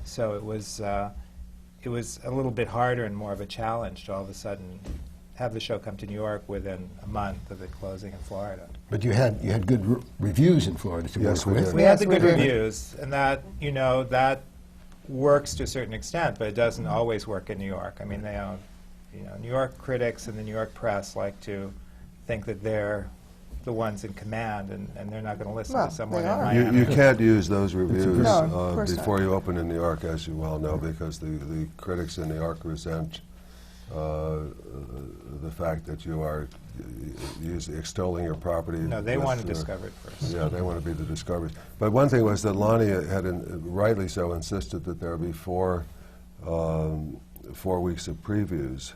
So it was a little bit harder and more of a challenge to all of a sudden have the show come to New York within a month of it closing in Florida. But you had good reviews in Florida to Yes, work we with. did. We had the good reviews, and that, you know, that works to a certain extent, but it doesn't always work in New York. I mean, New York critics and the New York press like to think that they're the ones in command, and they're not going to listen to someone in Miami. You can't use those reviews before you open in New York, as you well know, because the critics in New York resent the fact that you are extolling your property. No, they want to discover it first. Yeah, they want to be the discoverers. But one thing was that Lonny had, rightly so, insisted that there be 4 weeks of previews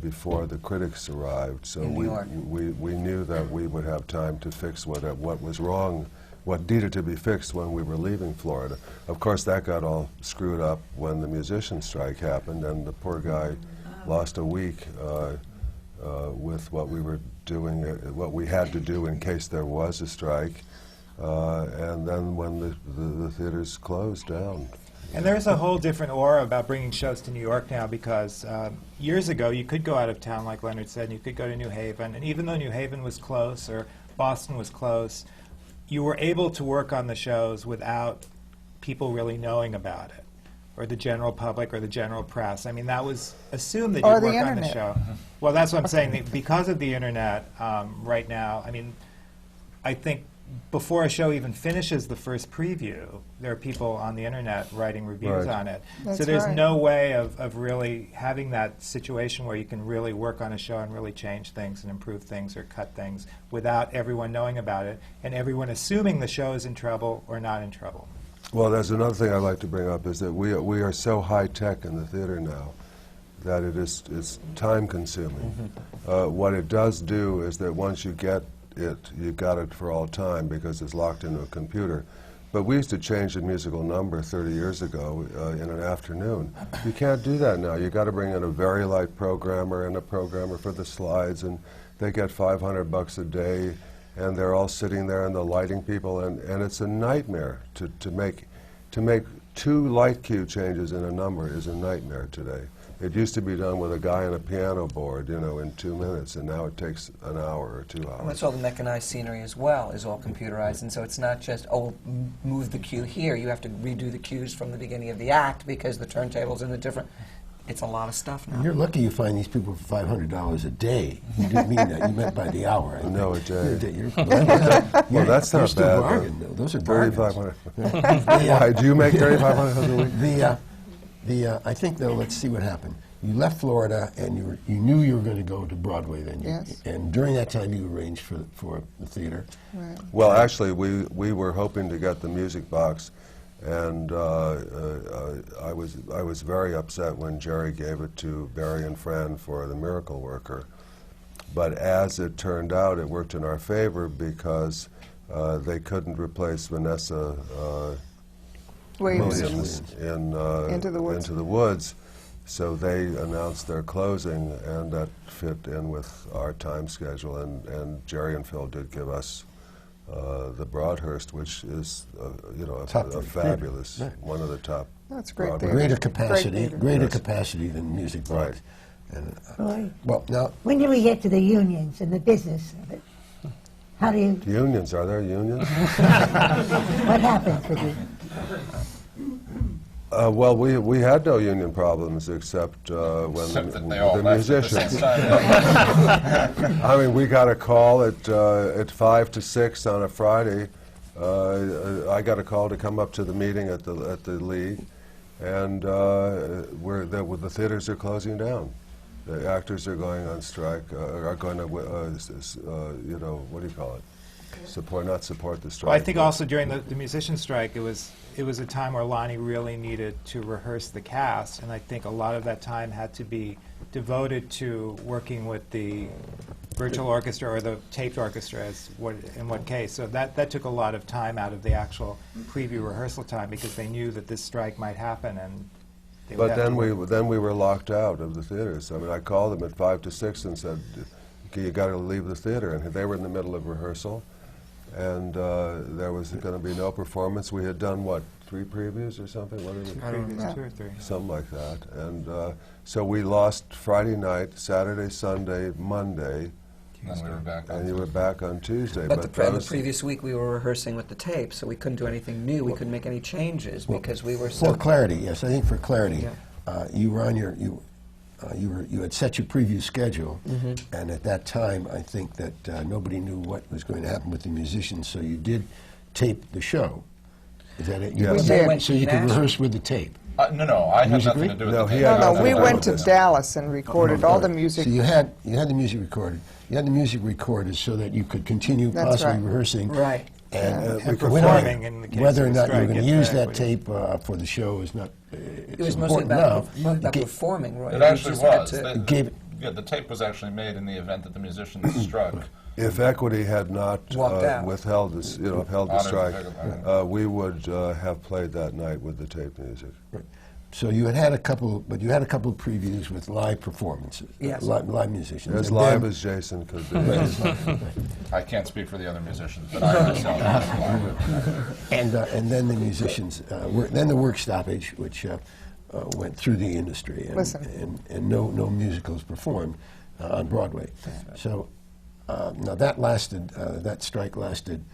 before the critics arrived. So we knew that we would have time to fix what was wrong, what needed to be fixed when we were leaving Florida. Of course, that got all screwed up when the musician strike happened, and the poor guy lost a week with what we were doing, what we had to do in case there was a strike, and then when the theaters closed down. And there's a whole different aura about bringing shows to New York now, because years ago you could go out of town, like Leonard said, and you could go to New Haven, and even though New Haven was close or Boston was close, you were able to work on the shows without people really knowing about it, or the general public or the general press. I mean, that was assumed that you'd work on the show. Well, that's what I'm saying. Because of the internet right now, I mean, I think before a show even finishes the first preview, there are people on the internet writing reviews on it. That's so there's right. no way of really having that situation where you can really work on a show and really change things and improve things or cut things without everyone knowing about it and everyone assuming the show is in trouble or not in trouble. Well, there's another thing I'd like to bring up is that we are so high-tech in the theater now that it's time-consuming. What it does do is that once you get you got it for all time because it's locked into a computer. But we used to change the musical number 30 years ago in an afternoon. You can't do that now. You got to bring in a very light programmer and a programmer for the slides, and they get $500 a day, and they're all sitting there, and the lighting people, and it's a nightmare to make 2 light cue changes in a number is a nightmare today. It used to be done with a guy on a piano board, you know, in 2 minutes, and now it takes an hour or 2 hours. Well, that's all the mechanized scenery as well, is all computerized, and so it's not just, oh, move the cue here. You have to redo the cues from the beginning of the act because the turntable's in a different... It's a lot of stuff now. You're lucky you find these people for $500 a day. You didn't mean that. You meant by the hour. No, a day. Well, that's not still bad. Bargain, though. Those are bargains. Why, do you make $3,500 a week? I think, though, let's see what happened. You left Florida, and you knew you were going to go to Broadway then. Yes. And during that time, you arranged for the theater. Right. Well, actually, we were hoping to get the music box, and I was very upset when Jerry gave it to Barry and Fran for The Miracle Worker. But as it turned out, it worked in our favor because they couldn't replace Vanessa Williams in Into the Woods. So they announced their closing, and that fit in with our time schedule. And Jerry and Phil did give us the Broadhurst, which is a fabulous, one of the top. That's great. Greater capacity, great capacity than music box. Right. And, Roy, well, now when do we get to the unions and the business of it? How do you... Unions, are there unions? What happens with you? Well, we had no union problems except when Except that they all the left at the musicians. same time. I mean, we got a call at 5 to 6 on a Friday. I got a call to come up to the meeting at the League, and the theaters are closing down. The actors are going on strike. Are going to what do you call it? Not support the strike. Well, I think also during the musician strike, it was a time where Lonny really needed to rehearse the cast, and I think a lot of that time had to be devoted to working with the virtual orchestra or the taped orchestra, in what case. So that took a lot of time out of the actual preview rehearsal time because they knew that this strike might happen, and they would But have then we were locked out of the theaters. I mean, I called them at 5 to 6 and said, "You got to leave the theater," and they were in the middle of rehearsal. And there was going to be no performance. We had done, 3 previews or something? What did we? I don't know, 2 or 3. Something like that. And so we lost Friday night, Saturday, Sunday, Monday. And then we were back on And you were back on Tuesday. But the previous week we were rehearsing with the tape, so we couldn't do anything new. We couldn't make any changes because we were so... For clarity, yes, I think for clarity, you were on you had set your preview schedule, and at that time, I think that nobody knew what was going to happen with the musicians, so you did tape the show. Is that it? Yes. We did. So you could rehearse with the tape. No, I had Musically? nothing to do with No, the he tape. had No, nothing we to do went with to this. Dallas and recorded all the music. So you had the music recorded. You had the music recorded so that you could continue That's possibly right. rehearsing. Right. And And performing in the case whether or of the not you were strike, going to get use back that with- tape for the show is not. It was mostly about performing, right? It actually just had was. to- Gave it. Yeah, the tape was actually made in the event that the musicians struck. If Equity had not Walked out. withheld this, upheld the Honored strike, the we would have played that night with the tape music. So you had a couple, but you had a couple of previews with live performances. Yes. Live musicians. As And live then- as Jason could be. I can't speak for the other musicians, but I myself was live. And then the musicians, then the work stoppage, which went through the industry, and no musicals performed on Broadway. So now that strike lasted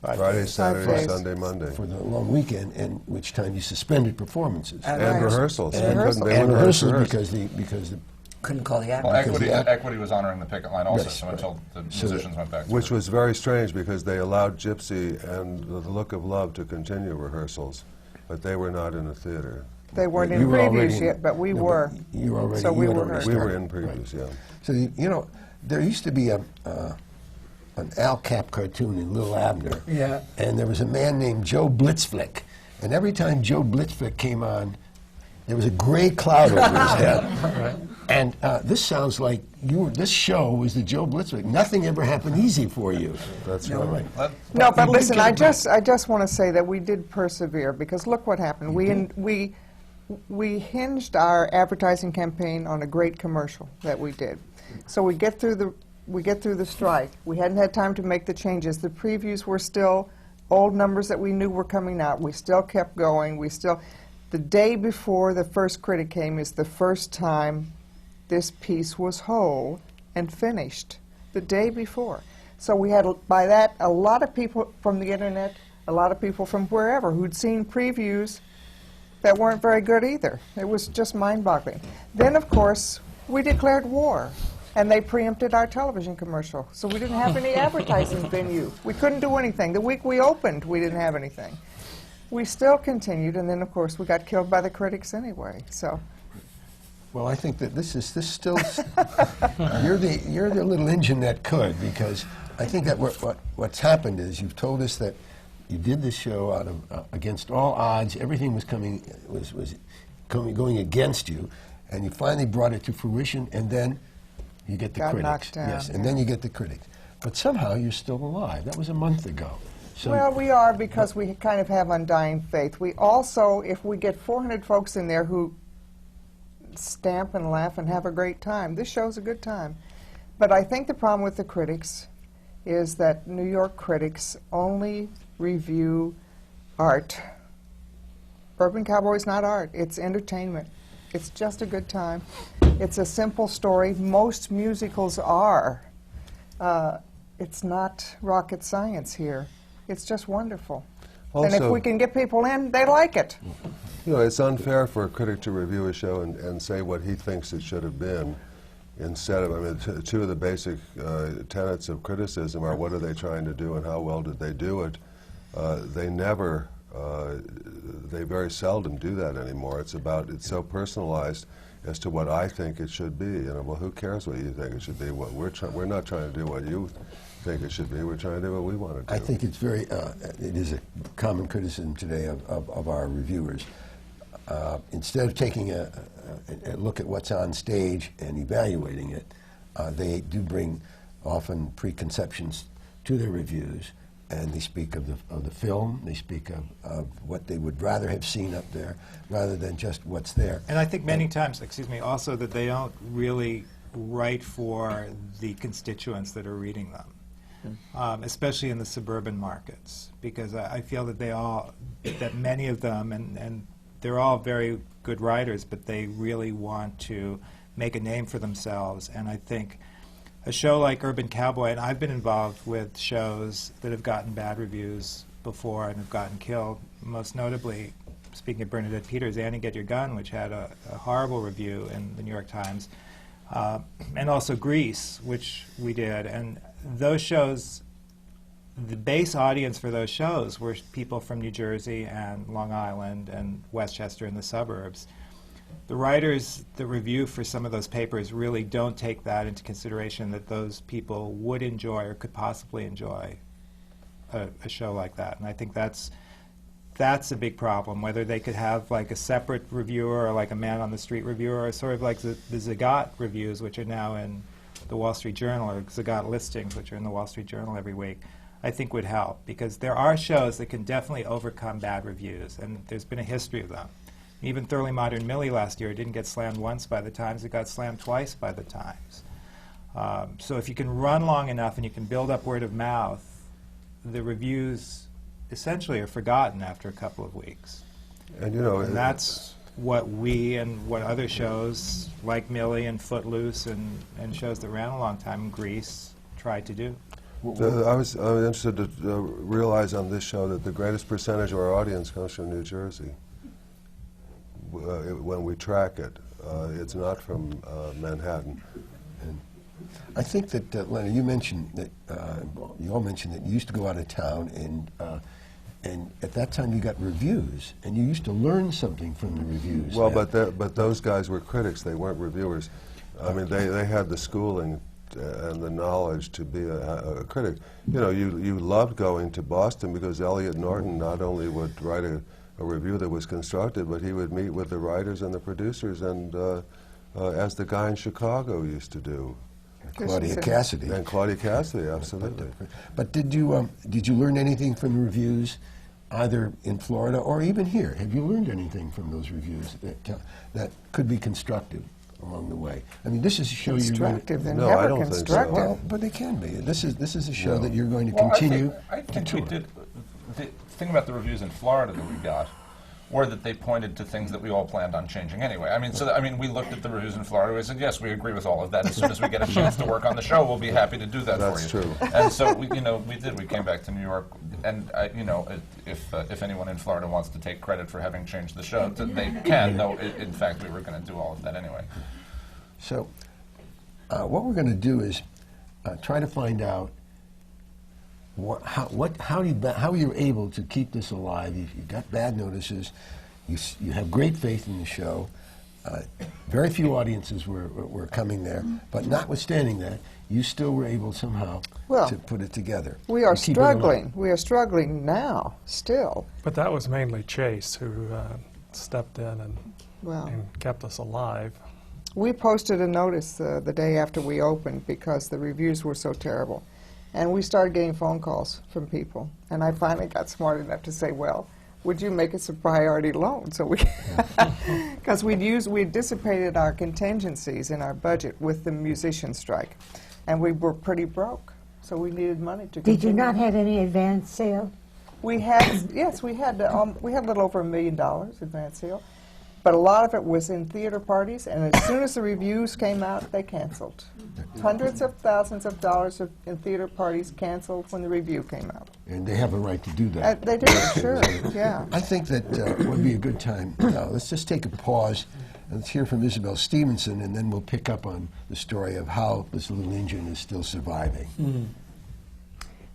Friday, Saturday, 5 days. Sunday, Monday. for the long weekend, in which time you suspended performances. And And rehearsals. rehearsals. And We couldn't- rehearsals. they And wouldn't rehearsals rehearse. because the Couldn't call the act. Well, Because the Equity was honoring the picket line also, Yes, so right. until the So musicians went back to Which it. was very strange because they allowed Gypsy and the Look of Love to continue rehearsals, but they were not in the theater. They weren't You in were already previews in- yet, but we no, were. but you were already. So we you had were already heard. We were started. in previews, yeah. So there used to be an Al Cap cartoon in Little Abner. Yeah. And there was a man named Joe Blitzflick, and every time Joe Blitzflick came on, there was a gray cloud over his head. And this sounds like this show was the Joe Blitzwick. Nothing ever happened easy for you. That's right. No, but listen, I just want to say that we did persevere, because look what happened. We hinged our advertising campaign on a great commercial that we did. So we get through the strike. We hadn't had time to make the changes. The previews were still old numbers that we knew were coming out. We still kept going. The day before the first critic came is the first time this piece was whole and finished. The day before. So we had, by that, a lot of people from the internet, a lot of people from wherever who'd seen previews that weren't very good either. It was just mind-boggling. Then, of course, we declared war, and they preempted our television commercial. So we didn't have any advertising venue. We couldn't do anything. The week we opened, we didn't have anything. We still continued, and then, of course, we got killed by the critics anyway. So. Well, I think that this still you're the little engine that could, because I think that what's happened is you've told us that you did this show out of against all odds. Everything was going against you, and you finally brought it to fruition, and then you get the critics. Knocked down, yes, and then you get the critics. But somehow you're still alive. That was a month ago. So well, we are, because we kind of have undying faith. We also, if we get 400 folks in there who stamp and laugh and have a great time, this show's a good time. But I think the problem with the critics is that New York critics only review art. Urban Cowboy is not art, it's entertainment. It's just a good time. It's a simple story. Most musicals are. It's not rocket science here. It's just wonderful. Also, and if we can get people in, they like it. You know, it's unfair for a critic to review a show and say what he thinks it should have been, instead of, I mean, two of the basic tenets of criticism are what are they trying to do and how well did they do it. They very seldom do that anymore. It's so personalized as to what I think it should be. You know, well, who cares what you think it should be? We're not trying to do what you think it should be. We're trying to do what we want to do. I think it's it is a common criticism today of our reviewers. Instead of taking a look at what's on stage and evaluating it, they do bring often preconceptions to their reviews, and they speak of the film, they speak of what they would rather have seen up there, rather than just what's there. And I think many times, also that they don't really write for the constituents that are reading them. Especially in the suburban markets, because I feel that that many of them, and they're all very good writers, but they really want to make a name for themselves. And I think a show like Urban Cowboy, and I've been involved with shows that have gotten bad reviews before and have gotten killed, most notably, speaking of Bernadette Peters, Annie Get Your Gun, which had a horrible review in the New York Times, and also Grease, which we did. And those shows, the base audience for those shows were people from New Jersey and Long Island and Westchester and the suburbs. The writers that review for some of those papers really don't take that into consideration, that those people would enjoy or could possibly enjoy a show like that. And I think that's a big problem, whether they could have like a separate reviewer or like a man-on-the-street reviewer, or sort of like the Zagat reviews, which are now in the Wall Street Journal, or Zagat listings, which are in the Wall Street Journal every week, I think would help, because there are shows that can definitely overcome bad reviews, and there's been a history of them. Even Thoroughly Modern Millie last year didn't get slammed once by the Times, it got slammed twice by the Times. So if you can run long enough and you can build up word of mouth, the reviews essentially are forgotten after a couple of weeks. And you know, and that's what we and what other shows like Millie and Footloose and shows that ran a long time in Greece tried to do. I was interested to realize on this show that the greatest percentage of our audience comes from New Jersey. When we track it, it's not from Manhattan. And I think that, Leonard, you mentioned that, you all mentioned that you used to go out of town, and at that time you got reviews, and you used to learn something from the reviews. Well, but those guys were critics, they weren't reviewers. I mean, they had the schooling and the knowledge to be a critic. You know, you loved going to Boston because Elliot Norton not only would write a review that was constructed, but he would meet with the writers and the producers and as the guy in Chicago used to do. Claudia Cassidy. And Claudia Cassidy, absolutely. But did you learn anything from the reviews, either in Florida or even here? Have you learned anything from those reviews that could be constructive along the way? I mean, this is a show you're going to... Constructive, they're No, I never don't think so. constructive. Well, but they can be. This is a show No. that you're going to Well, continue I think to we tour. did. The thing about the reviews in Florida that we got were that they pointed to things that we all planned on changing anyway. I mean, we looked at the reviews in Florida. We said, yes, we agree with all of that. As soon as we get a chance to work on the show, we'll be happy to do that That's for you. true. And so we did. We came back to New York, and if anyone in Florida wants to take credit for having changed the show, they can. Though in fact we were going to do all of that anyway. So what we're going to do is try to find out how you're able to keep this alive. You've got bad notices. You have great faith in the show. Very few audiences were coming there, but notwithstanding that, you still were able somehow to put it together. We are and keep it alive. struggling. We are struggling now, still. But that was mainly Chase who stepped in and Well, kept us alive. we posted a notice the day after we opened because the reviews were so terrible. And we started getting phone calls from people. And I finally got smart enough to say, well, would you make us a priority loan? So we, because we dissipated our contingencies in our budget with the musician strike. And we were pretty broke. So we needed money to continue. Did you not have any advance sale? We had, yes, we had a little over $1 million advance sale. But a lot of it was in theater parties, and as soon as the reviews came out, they canceled. Hundreds of thousands of dollars in theater parties canceled when the review came out. And they have a right to do that. They do, sure, yeah. I think that would be a good time. Let's just take a pause and let's hear from Isabelle Stevenson, and then we'll pick up on the story of how this little engine is still surviving.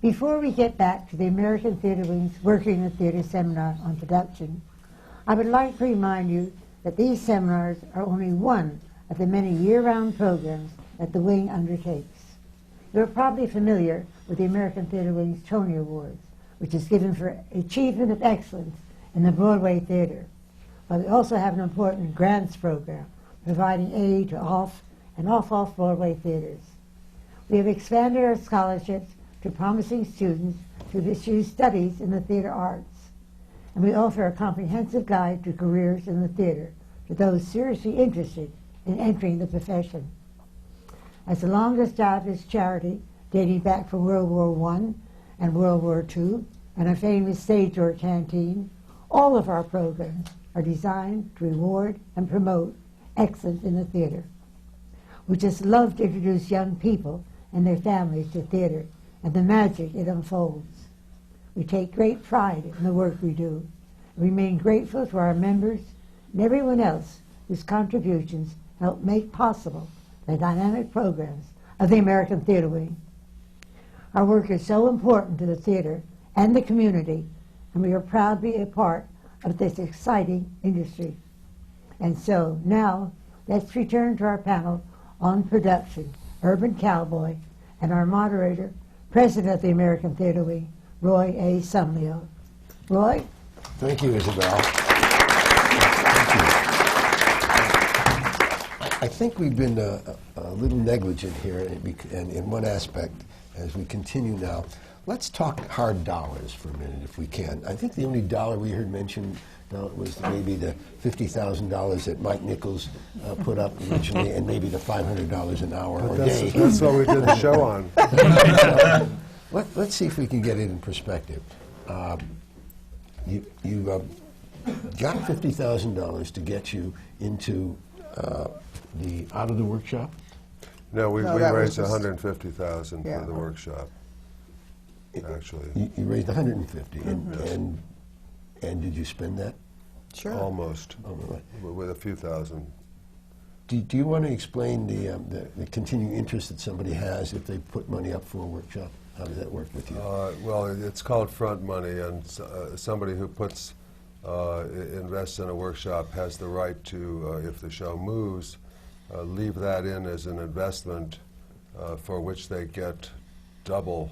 Before we get back to the American Theater Wing's Working the Theater seminar on production, I would like to remind you that these seminars are only one of the many year-round programs that the Wing undertakes. You're probably familiar with the American Theater Wing's Tony Awards, which is given for achievement of excellence in the Broadway theater. But we also have an important grants program providing aid to off and off Broadway theaters. We have expanded our scholarships to promising students to pursue studies in the theater arts. And we offer a comprehensive guide to careers in the theater to those seriously interested in entering the profession. As the longest-established charity dating back from World War I and World War II, and a famous stage door canteen, all of our programs are designed to reward and promote excellence in the theater. We just love to introduce young people and their families to theater and the magic it unfolds. We take great pride in the work we do, and remain grateful to our members and everyone else whose contributions help make possible the dynamic programs of the American Theater Wing. Our work is so important to the theater and the community, and we are proud to be a part of this exciting industry. And so now, let's return to our panel on production, Urban Cowboy, and our moderator, President of the American Theater Wing, Roy A. SOMLYO. Roy? Thank you, Isabelle. I think we've been a little negligent here in one aspect as we continue now. Let's talk hard dollars for a minute, if we can. I think the only dollar we heard mentioned was maybe the $50,000 that Mike Nichols put up originally, and maybe the $500 an hour or day. That's what we did the show on. Let's see if we can get it in perspective. You got $50,000 to get you into out of the workshop. No, we that raised was just- $150,000 Yeah. for the workshop. Actually, You raised $150, and did you spend that? Sure. almost Oh, my. with a few thousand. Do you want to explain the continuing interest that somebody has if they put money up for a workshop? How does that work with you? Well, it's called front money, and somebody who invests in a workshop has the right to, if the show moves, leave that in as an investment for which they get double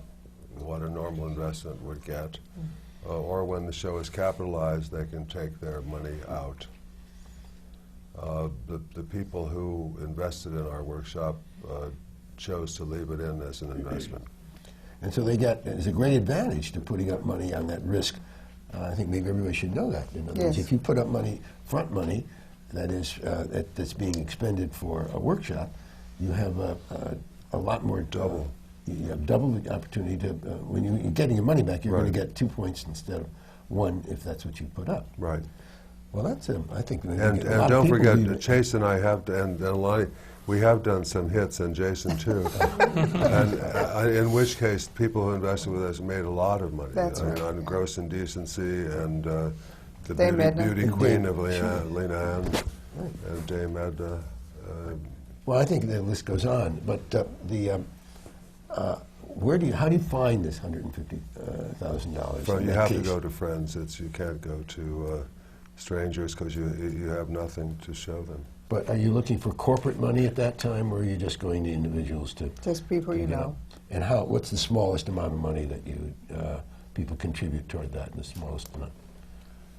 what a normal investment would get. Or when the show is capitalized, they can take their money out. the people who invested in our workshop chose to leave it in as an investment. And so there's a great advantage to putting up money on that risk. I think maybe everybody should know that. In other words, if you put up money, front money, that's being expended for a workshop, you have a lot more double. You have double the opportunity to, when you're getting your money back, you're going to get 2 points instead of 1 if that's what you put up. Right. Well, that's, I think, and don't forget, Chase and I have, and Lonny, we have done some hits, and Jason too. And in which case, people who invested with us made a lot of money. That's right. On Gross Indecency and the Dame beauty Edna. queen of Lena Ann and Dame Edna. Well, I think the list goes on, but how do you find this $150,000? Well, you have to go to friends. You can't go to strangers because you have nothing to show them. But are you looking for corporate money at that time, or are you just going to individuals to? Just people you know. And what's the smallest amount of money that people contribute toward that? The smallest amount,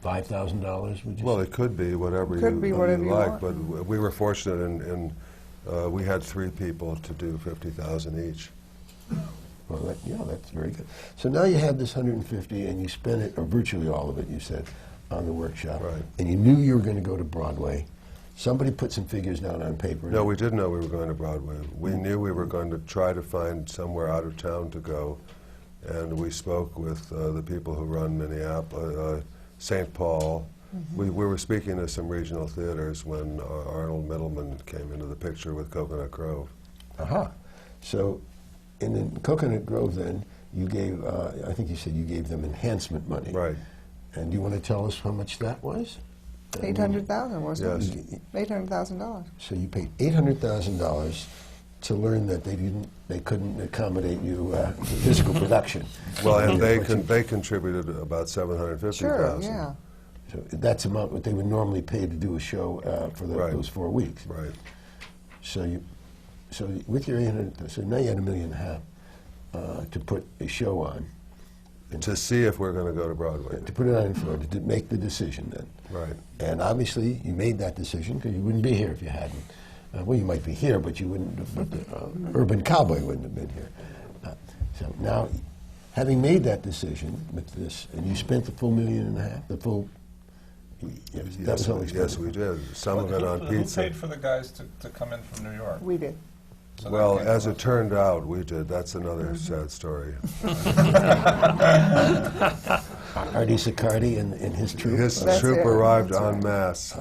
$5,000, would you? Well, say? it could be whatever you like. But we were fortunate, and we had 3 people to do $50,000 each. Well, that's very good. So now you have this 150, and you spent it, or virtually all of it, you said, on the workshop. Right. And you knew you were going to go to Broadway. Somebody put some figures down on paper. No, we didn't know we were going to Broadway. We knew we were going to try to find somewhere out of town to go, and we spoke with the people who run Minneapolis, St. Paul. We were speaking to some regional theaters when Arnold Middleman came into the picture with Coconut Grove. Aha. So in Coconut Grove, then, you gave, I think you said you gave them enhancement money. Right. And do you want to tell us how much that was? $800,000, wasn't Yes. it? $800,000. So you paid $800,000 to learn that they couldn't accommodate you in physical production. Well, and they contributed about $750,000. Sure, yeah. So that's about what they would normally pay to do a show for those 4 weeks. Right. So with your 800, so now you had $1.5 million to put a show on. To see if we're going to go to Broadway. To put it on in Florida, to make the decision then. Right. And obviously, you made that decision because you wouldn't be here if you hadn't. Well, you might be here, but you wouldn't. Urban Cowboy wouldn't have been here. So now, having made that decision with this, and you spent the full $1.5 million, the full. Yes, we did. Some of it on pizza. Who paid for the guys to come in from New York? We did. So well, as it turned out, we did. That's another sad story. Artie Siccardi and his troupe. His troupe arrived en masse.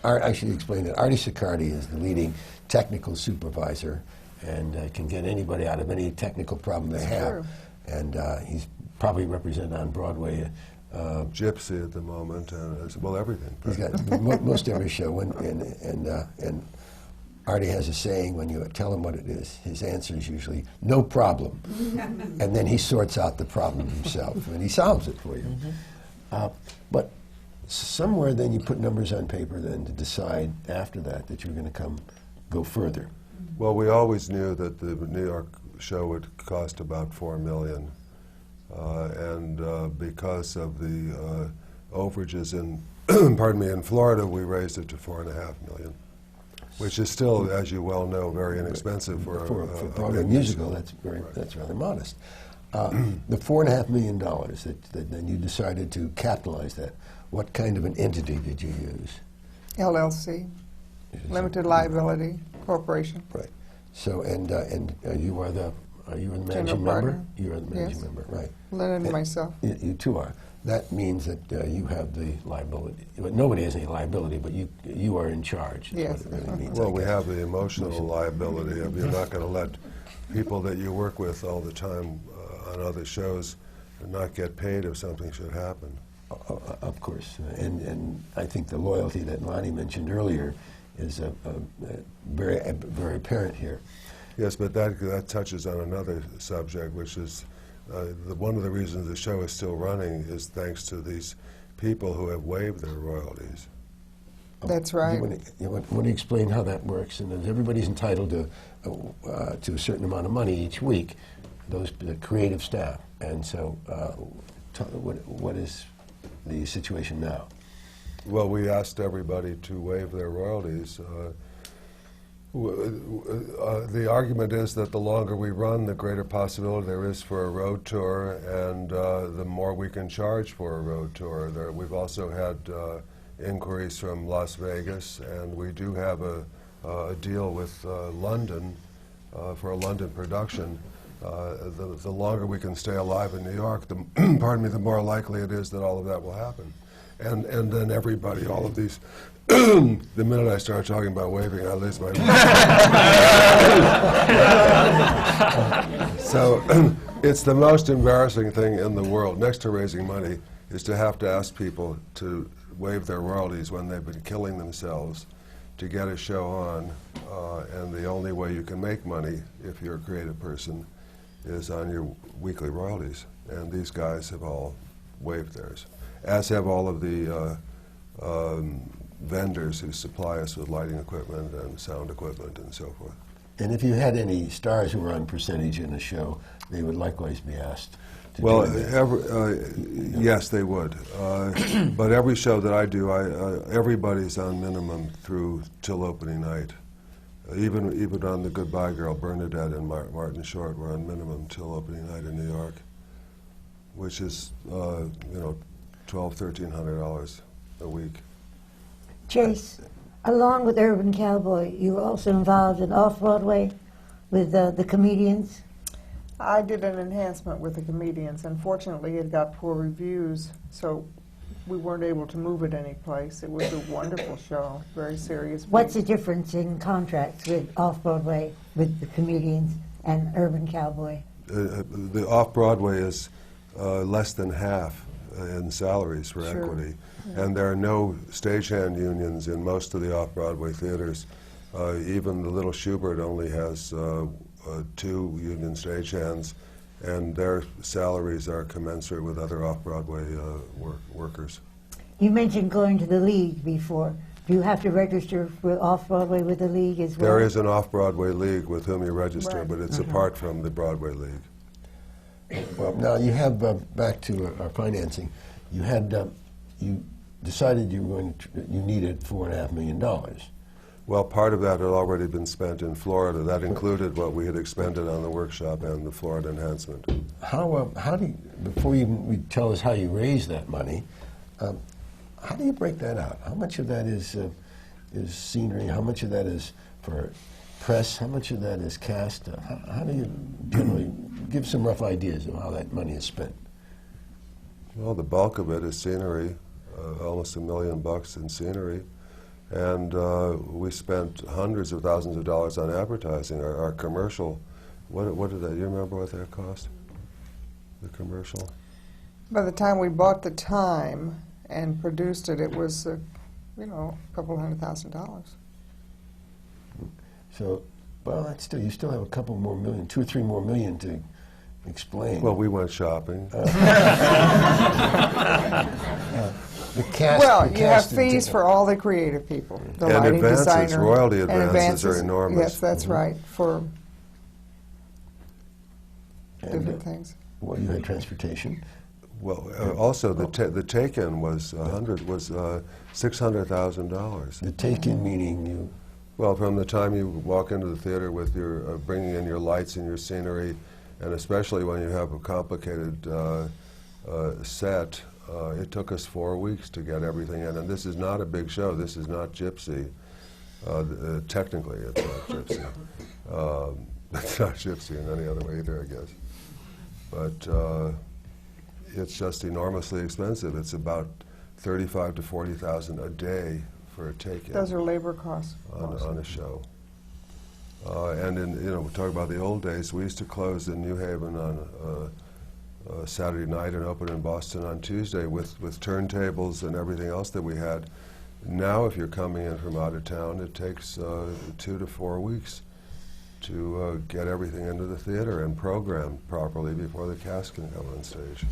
I should explain that. Artie Siccardi is the leading technical supervisor and can get anybody out of any technical problem they have. True. And he's probably represented on Broadway. Gypsy at the moment, well, everything. He's got most every show, and Artie has a saying, when you tell him what it is, his answer is usually, no problem. And then he sorts out the problem himself, and he solves it for you. But somewhere then you put numbers on paper then to decide after that you're going to go further. Well, we always knew that the New York show would cost about $4 million. And because of the overages in, in Florida, we raised it to $4.5 million. Which is still, as you well know, very inexpensive for a Broadway musical. That's rather modest. The $4.5 million that then you decided to capitalize that. What kind of an entity did you use? LLC, limited liability corporation. Right. So and you are the managing member? You are the managing member, right? Leonard and myself. You two are. That means that you have the liability. But nobody has any liability, but you are in charge. Yes. What it really means, well, we have the emotional liability of you're not going to let people that you work with all the time on other shows not get paid if something should happen. Of course. And I think the loyalty that Lonny mentioned earlier is very apparent here. Yes, but that touches on another subject, which is one of the reasons the show is still running is thanks to these people who have waived their royalties. That's right. You want to explain how that works? And everybody's entitled to a certain amount of money each week, the creative staff. And so what is the situation now? Well, we asked everybody to waive their royalties. The argument is that the longer we run, the greater possibility there is for a road tour, and the more we can charge for a road tour. We've also had inquiries from Las Vegas, and we do have a deal with London for a London production. The longer we can stay alive in New York, pardon me, the more likely it is that all of that will happen. And then everybody, all of these, the minute I start talking about waving, I lose my mind. So it's the most embarrassing thing in the world, next to raising money, is to have to ask people to waive their royalties when they've been killing themselves to get a show on. And the only way you can make money, if you're a creative person, is on your weekly royalties. And these guys have all waived theirs, as have all of the vendors who supply us with lighting equipment and sound equipment and so forth. And if you had any stars who were on percentage in the show, they would likewise be asked to Well, do that. yes, they would. But every show that I do, everybody's on minimum through till opening night. Even on The Goodbye Girl, Bernadette and Martin Short were on minimum till opening night in New York, which is $1,200–1,300 a week. Chase, along with Urban Cowboy, you were also involved in Off-Broadway with the comedians. I did an enhancement with the comedians. Unfortunately, it got poor reviews, so we weren't able to move it anyplace. It was a wonderful show, very serious. What's the difference in contracts with Off-Broadway, with the comedians, and Urban Cowboy? The Off-Broadway is less than half in salaries for equity. Yeah. And there are no stagehand unions in most of the Off-Broadway theaters. Even the Little Schubert only has 2 union stagehands, and their salaries are commensurate with other Off-Broadway workers. You mentioned going to the League before. Do you have to register for Off-Broadway with the League as well? There is an Off-Broadway League with whom you register, but it's apart from the Broadway League. Well, now you have, back to our financing, you had, you decided you needed $4.5 million. Well, part of that had already been spent in Florida. That included what we had expended on the workshop and the Florida enhancement. How do you, before you tell us how you raised that money, how do you break that out? How much of that is scenery? How much of that is for press? How much of that is cast? How do you generally give some rough ideas of how that money is spent? Well, the bulk of it is scenery, almost $1 million in scenery. And we spent hundreds of thousands of dollars on advertising. Our commercial, what did that, you remember what that cost? The commercial? By the time we bought the time and produced it, it was, a couple $100,000. So, well, that's still, you still have a couple more million, 2 or 3 more million to explain. Well, we went shopping. The cast, well, you have fees for all the creative people. The and lighting advances, designer, royalty and advances are enormous. Yes, that's right, for different things. Well, you had transportation. Well, also the take-in was $600,000. The take-in meaning you? Well, from the time you walk into the theater with your bringing in your lights and your scenery, and especially when you have a complicated set. It took us 4 weeks to get everything in, and this is not a big show. This is not Gypsy. Technically, it's not Gypsy. It's not Gypsy in any other way either, I guess. But it's just enormously expensive. It's about $35,000 to $40,000 a day for a take-in. Those are labor costs on a show. And we talk about the old days. We used to close in New Haven on Saturday night and open in Boston on Tuesday with turntables and everything else that we had. Now, if you're coming in from out of town, it takes 2 to 4 weeks to get everything into the theater and programmed properly before the cast can come on stage.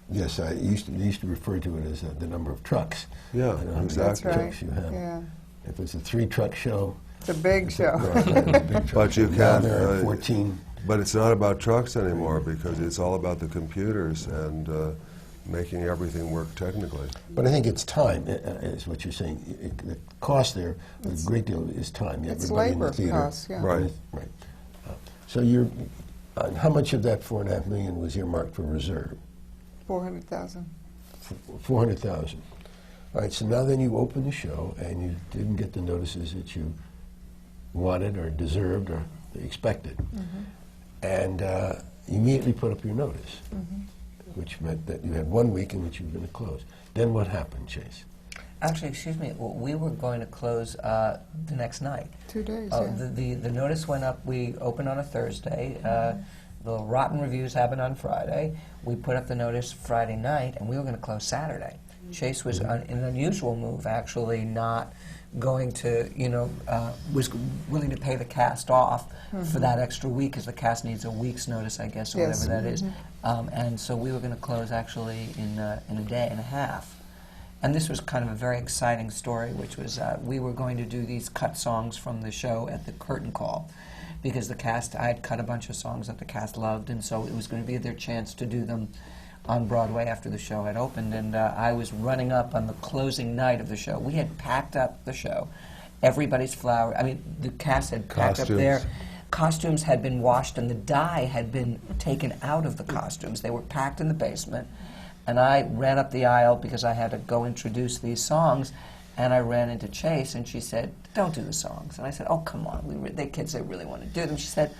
Yes, I used to refer to it as the number of trucks. Yeah, exactly. That's right. Trucks you have. Yeah. If it's a 3-truck show, it's a big show. Right, it's a big truck. But you Now can't. there are 14. But it's not about trucks anymore because it's all about the computers, and making everything work technically. But I think it's time, is what you're saying. The cost there, a great deal is time. It's Everybody in the labor theater. costs, yeah. Right. Right. So you're, how much of that $4.5 million was earmarked for reserve? 400,000. 400,000. All right, so now then you open the show and you didn't get the notices that you wanted or deserved or expected. And you immediately put up your notice, which meant that you had 1 week in which you were going to close. Then what happened, Chase? Actually, excuse me, we were going to close the next night. 2 days, The notice went up, we opened on a Thursday. The rotten reviews happened on Friday. We put up the notice Friday night, and we were going to close Saturday. Chase was in an unusual move, actually, not going to, was willing to pay the cast off for that extra week, because the cast needs a week's notice, I guess, or whatever that is. And so we were going to close, actually, in a day and a half. And this was kind of a very exciting story, which was we were going to do these cut songs from the show at the curtain call, because the cast, I had cut a bunch of songs that the cast loved, and so it was going to be their chance to do them on Broadway after the show had opened. And I was running up on the closing night of the show. We had packed up the show. Everybody's flower, I mean, the cast had packed up their costumes, had been washed, and the dye had been taken out of the costumes. They were packed in the basement. And I ran up the aisle because I had to go introduce these songs, and I ran into Chase, and she said, "Don't do the songs." And I said, "Oh, come on, they kids, they really want to do them." She said,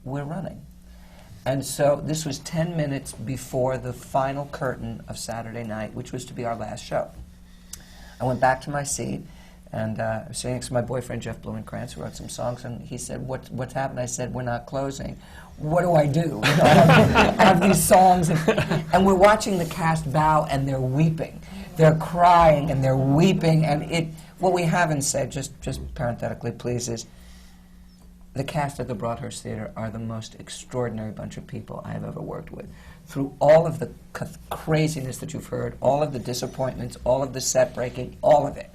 "We're running." And so this was 10 minutes before the final curtain of Saturday night, which was to be our last show. I went back to my seat, and I was sitting next to my boyfriend, Jeff Blumenkrantz, who wrote some songs, and he said, what's happened? I said, "We're not closing." What do I do? I have these songs, and we're watching the cast bow, and they're weeping. They're crying, and they're weeping, and what we haven't said, just parenthetically, please, is the cast at the Broadhurst Theater are the most extraordinary bunch of people I have ever worked with. Through all of the craziness that you've heard, all of the disappointments, all of the set breaking, all of it,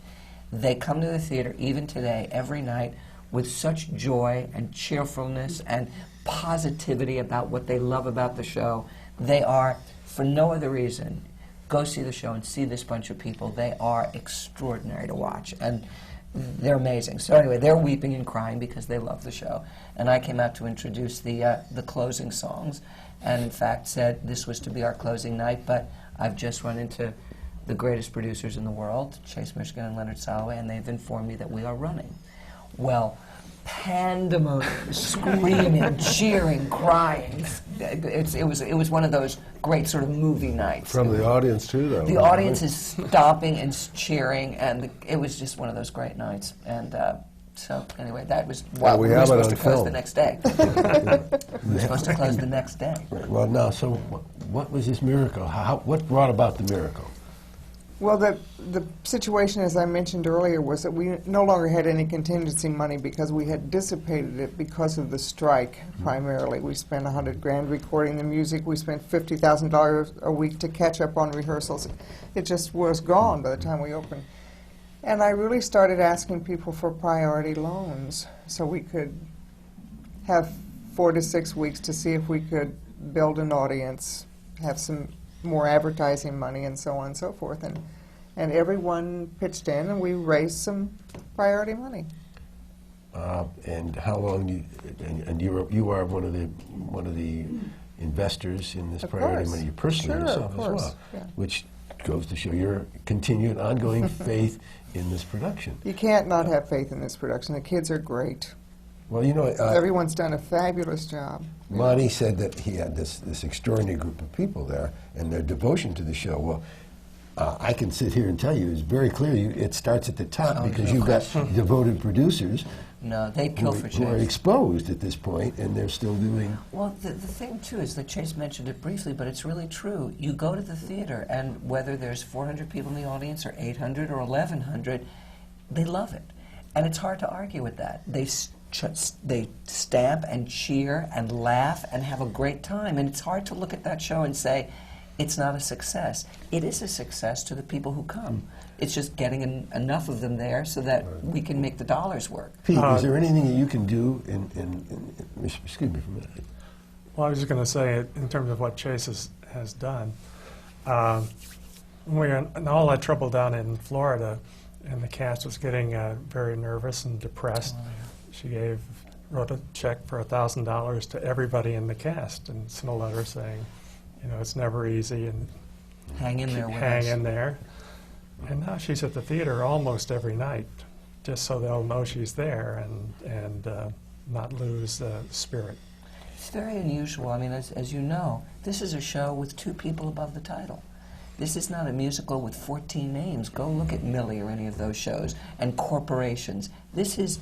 they come to the theater, even today, every night, with such joy and cheerfulness and positivity about what they love about the show. They are, for no other reason, go see the show and see this bunch of people. They are extraordinary to watch, and they're amazing. So anyway, they're weeping and crying because they love the show. And I came out to introduce the closing songs, and in fact said this was to be our closing night, but I've just run into the greatest producers in the world, Chase Mishkin and Leonard Soloway, and they've informed me that we are running. Well, pandemonium, screaming, cheering, crying. It was one of those great sort of movie nights. From the audience too, though. The audience is stomping and cheering, and it was just one of those great nights. And so anyway, that was why we were supposed to close the next day. We were supposed to close the next day. Right. Well, now, so what was this miracle? What brought about the miracle? Well, the situation, as I mentioned earlier, was that we no longer had any contingency money because we had dissipated it because of the strike, primarily. We spent $100,000 recording the music. We spent $50,000 a week to catch up on rehearsals. It just was gone by the time we opened. And I really started asking people for priority loans so we could have 4 to 6 weeks to see if we could build an audience, have some more advertising money, and so on and so forth. And everyone pitched in, and we raised some priority money. And how long you are one of the investors in this priority money, you personally yourself as well, which goes to show your continued ongoing faith in this production. You can't not have faith in this production. The kids are great. Well, you know, everyone's done a fabulous job. Lonny said that he had this extraordinary group of people there, and their devotion to the show. Well, I can sit here and tell you, it's very clear. It starts at the top because you've got devoted producers. No, they kill for Chase. Who are exposed at this point, and they're still doing. Well, the thing too is that Chase mentioned it briefly, but it's really true. You go to the theater, and whether there's 400 people in the audience, or 800, or 1,100, they love it, and it's hard to argue with that. They stamp and cheer and laugh and have a great time. And it's hard to look at that show and say, it's not a success. It is a success to the people who come. It's just getting enough of them there so that we can make the dollars work. Pete, is there anything that you can do excuse me for a minute. Well, I was just going to say, in terms of what Chase has done, We were in all that trouble down in Florida, and the cast was getting very nervous and depressed. She wrote a check for $1,000 to everybody in the cast and sent a letter saying, you know, it's never easy and Hang in there with hang us. in there. And now she's at the theater almost every night, just so they'll know she's there and not lose the spirit. It's very unusual. I mean, as you know, this is a show with 2 people above the title. This is not a musical with 14 names. Go look at Millie or any of those shows, and corporations. This is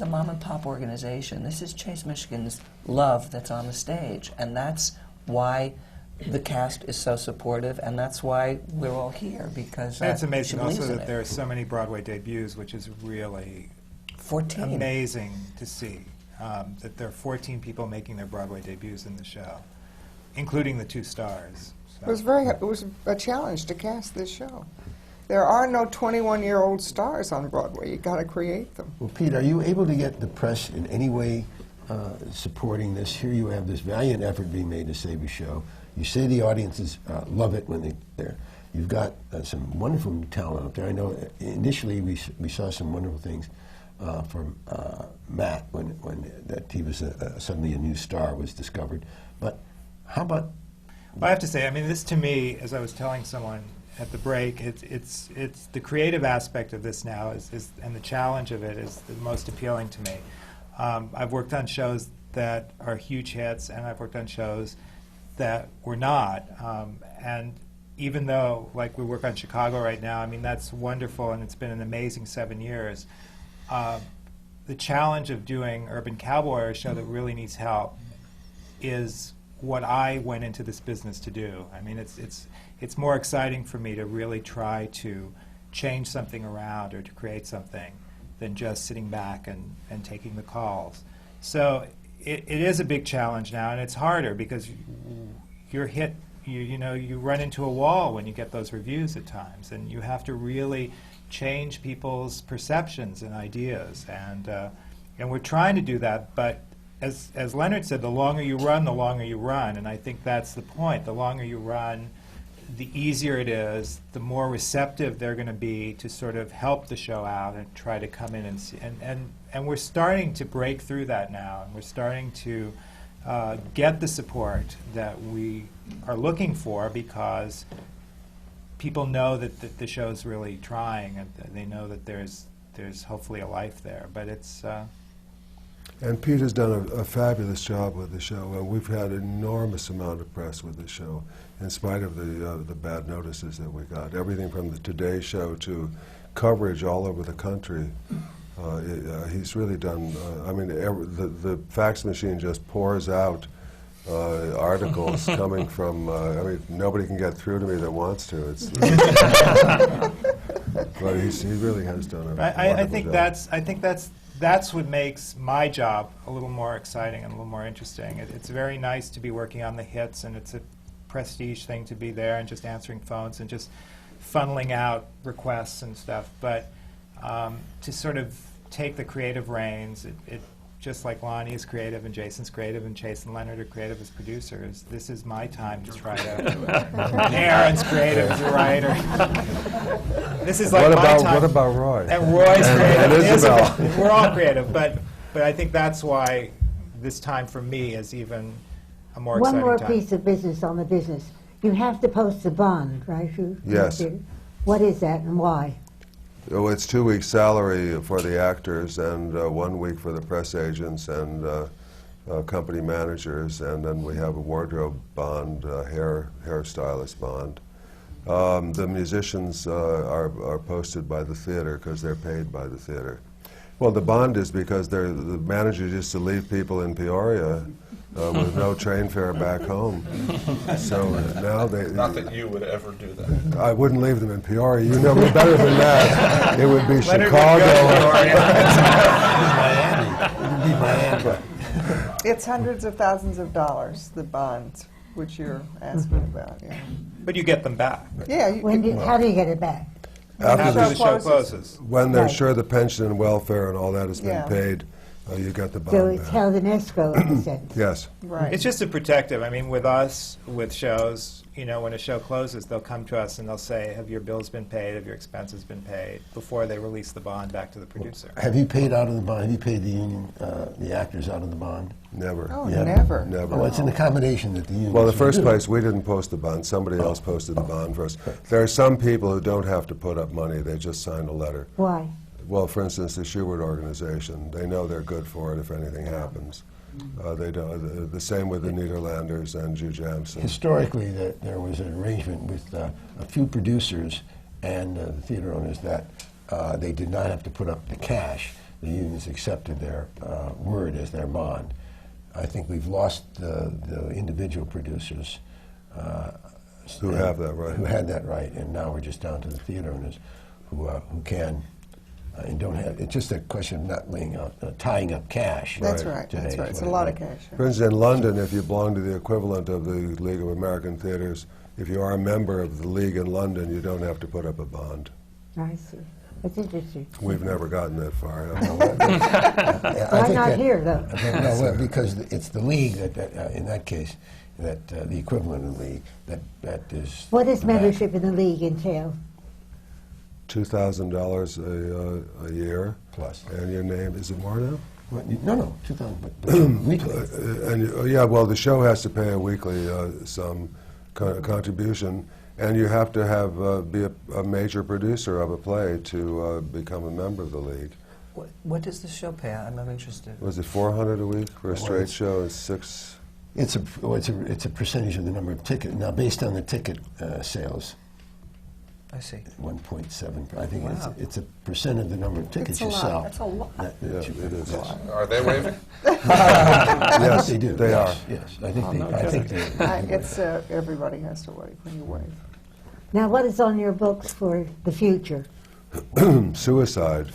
a mom-and-pop organization. This is Chase Mishkin's love that's on the stage, and that's why the cast is so supportive, and that's why we're all here, because It's amazing she believes also in that it. there are so many Broadway debuts, which is really 14. amazing to see. That there are 14 people making their Broadway debuts in the show, including the 2 stars. So. It was a challenge to cast this show. There are no 21-year-old stars on Broadway. You got to create them. Well, Pete, are you able to get the press in any way supporting this? Here you have this valiant effort being made to save a show. You say the audiences love it when they're there. You've got some wonderful talent up there. I know initially we saw some wonderful things from Matt when that he was suddenly a new star was discovered. But how about? Well, I have to say, I mean, this to me, as I was telling someone at the break, it's the creative aspect of this now and the challenge of it is the most appealing to me. I've worked on shows that are huge hits, and I've worked on shows that were not. And even though, like, we work on Chicago right now, I mean, that's wonderful, and it's been an amazing 7 years. The challenge of doing Urban Cowboy, or a show that really needs help, is what I went into this business to do. I mean, it's more exciting for me to really try to change something around or to create something than just sitting back and taking the calls. So it is a big challenge now, and it's harder because you're hit, you know, you run into a wall when you get those reviews at times, and you have to really change people's perceptions and ideas, and we're trying to do that, but as Leonard said, the longer you run, and I think that's the point. The longer you run, the easier it is, the more receptive they're going to be to sort of help the show out and try to come in and see. And we're starting to break through that now, and we're starting to get the support that we are looking for because people know that the show's really trying, and they know that there's hopefully a life there. But it's... And Pete has done a fabulous job with the show. We've had an enormous amount of press with the show, in spite of the bad notices that we got. Everything from the Today Show to coverage all over the country. He's really done. I mean, the fax machine just pours out articles coming from. I mean, nobody can get through to me that wants to. It's but he really has done a I think job. That's what makes my job a little more exciting and a little more interesting. It's very nice to be working on the hits, and it's a prestige thing to be there and just answering phones and just funneling out requests and stuff. But to sort of take the creative reins, just like Lonny is creative and Jason's creative and Chase and Leonard are creative as producers, this is my time to try to... Aaron's creative as a writer. This is like my time. What about Roy? And Roy's creative. And Isabelle. We're all creative, but I think that's why this time for me is even a more One exciting more time. piece of business on the business. You have to post a bond, right? Yes. What is that and why? Oh, it's 2 weeks' salary for the actors and 1 week for the press agents and company managers, and then we have a wardrobe bond, hairstylist bond. The musicians are posted by the theater because they're paid by the theater. Well, the bond is because the manager used to leave people in Peoria with no train fare back home. So now they... Not that you would ever do that. I wouldn't leave them in Peoria. You know me better than that. It would be Leonard Chicago. Miami. It's hundreds of thousands of dollars, the bonds, which you're asking about. Yeah. But you get them back. Yeah. How do you get it back? After After the the show closes. when they're Right. sure the pension and welfare and all that has been Yeah. paid, You get the bond So it's back. held in escrow in a sense. Yes. Right. It's just a protective. I mean, with us, with shows, you know, when a show closes, they'll come to us and they'll say, have your bills been paid? Have your expenses been paid? Before they release the bond back to the producer. Have you paid out of the bond? Have you paid the union, the actors out of the bond? Never. Oh, Yeah. never. Never. Well, it's an accommodation that the union. Well, in the first place, we didn't post the bond. Somebody else posted the bond for us. There are some people who don't have to put up money. They just sign a letter. Why? Well, for instance, the Schubert organization, they know they're good for it if anything happens. They don't. The same with the Nederlanders and Jude Jamson. Historically, there was an arrangement with a few producers and the theater owners that they did not have to put up the cash. The unions accepted their word as their bond. I think we've lost the individual producers Who have that right. who had that right, and now we're just down to the theater owners who can and don't have. It's just a question of not laying out, tying up cash. That's Right. right. Today That's is right. It's a what lot it of cash. For instance, in London, if you belong to the equivalent of the League of American Theatres, if you are a member of the league in London, you don't have to put up a bond. I see. That's interesting. We've never gotten that far. Why not here, though? No, well, because it's the league that in that case, that the equivalent of the league that is. What does membership in the league entail? $2,000 a year. Plus. And your name, is it more now? No, 2,000, but weekly. Yeah, well, the show has to pay a weekly some contribution, and you have to be a major producer of a play to become a member of the league. What does the show pay? I'm interested. Was it $400 a week for a straight it's- show? It's $6. It's a percentage of the number of tickets. Now, based on the ticket sales, I see. 1.7. I think Wow. it's a percent of the number of tickets you sell. That's a lot. That Yeah, you- it is. Are they waving? Yes, they do. They yes, are. Yes, I think they. It's everybody has to wait when you wave. Now, what is on your books for the future? Suicide.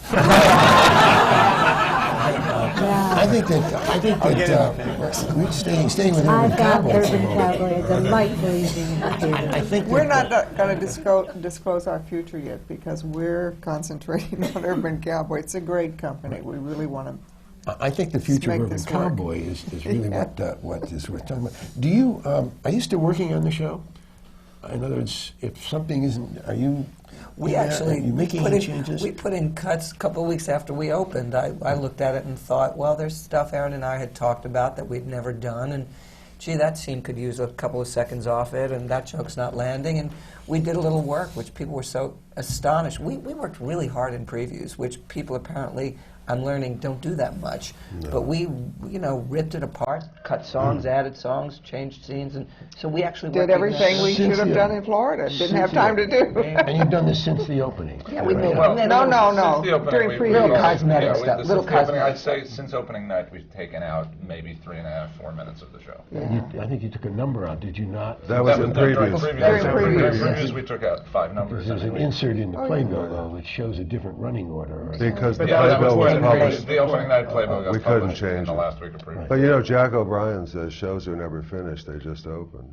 I think that we staying with I Urban found Cowboy. Urban Cowboy a delightful evening in the theater. I think We're that, not going to disclose our future yet because we're concentrating on Urban Cowboy. It's a great company. We really want to. I think the future of make Urban this work. Cowboy is really what is worth talking about. Do you? Are you still working on the show? In other words, if something isn't, are you? We are actually you making put any in, changes? we put in cuts a couple of weeks after we opened. I looked at it and thought, well, there's stuff Aaron and I had talked about that we'd never done, and gee, that scene could use a couple of seconds off it, and that joke's not landing. And we did a little work, which people were so astonished. We worked really hard in previews, which people apparently, I'm learning, don't do that much. No. But we, ripped it apart, cut songs, added songs, changed scenes, and so we actually Did worked even everything we Since should have the- done in Florida. Didn't have since time to the- do. And you've done this since the opening. Yeah, we made Well, we made no, a little- no. Since the opening, During we've- previews. we've- Little cosmetic yeah, stuff, since little the opening, cosmetic. I'd say since opening night, we've taken out maybe 3.5, 4 minutes of the show. I think you took a number out, did you not? That was in during previews. During previews. previews, we took out 5 numbers. There's an and we- insert in the Oh, playbill, yeah. though, which shows a different running order. Because the Yeah, that playbill was when published. the opening night playbill got We couldn't published in change the it. last week of previews. But Jack O'Brien says shows are never finished, they just open.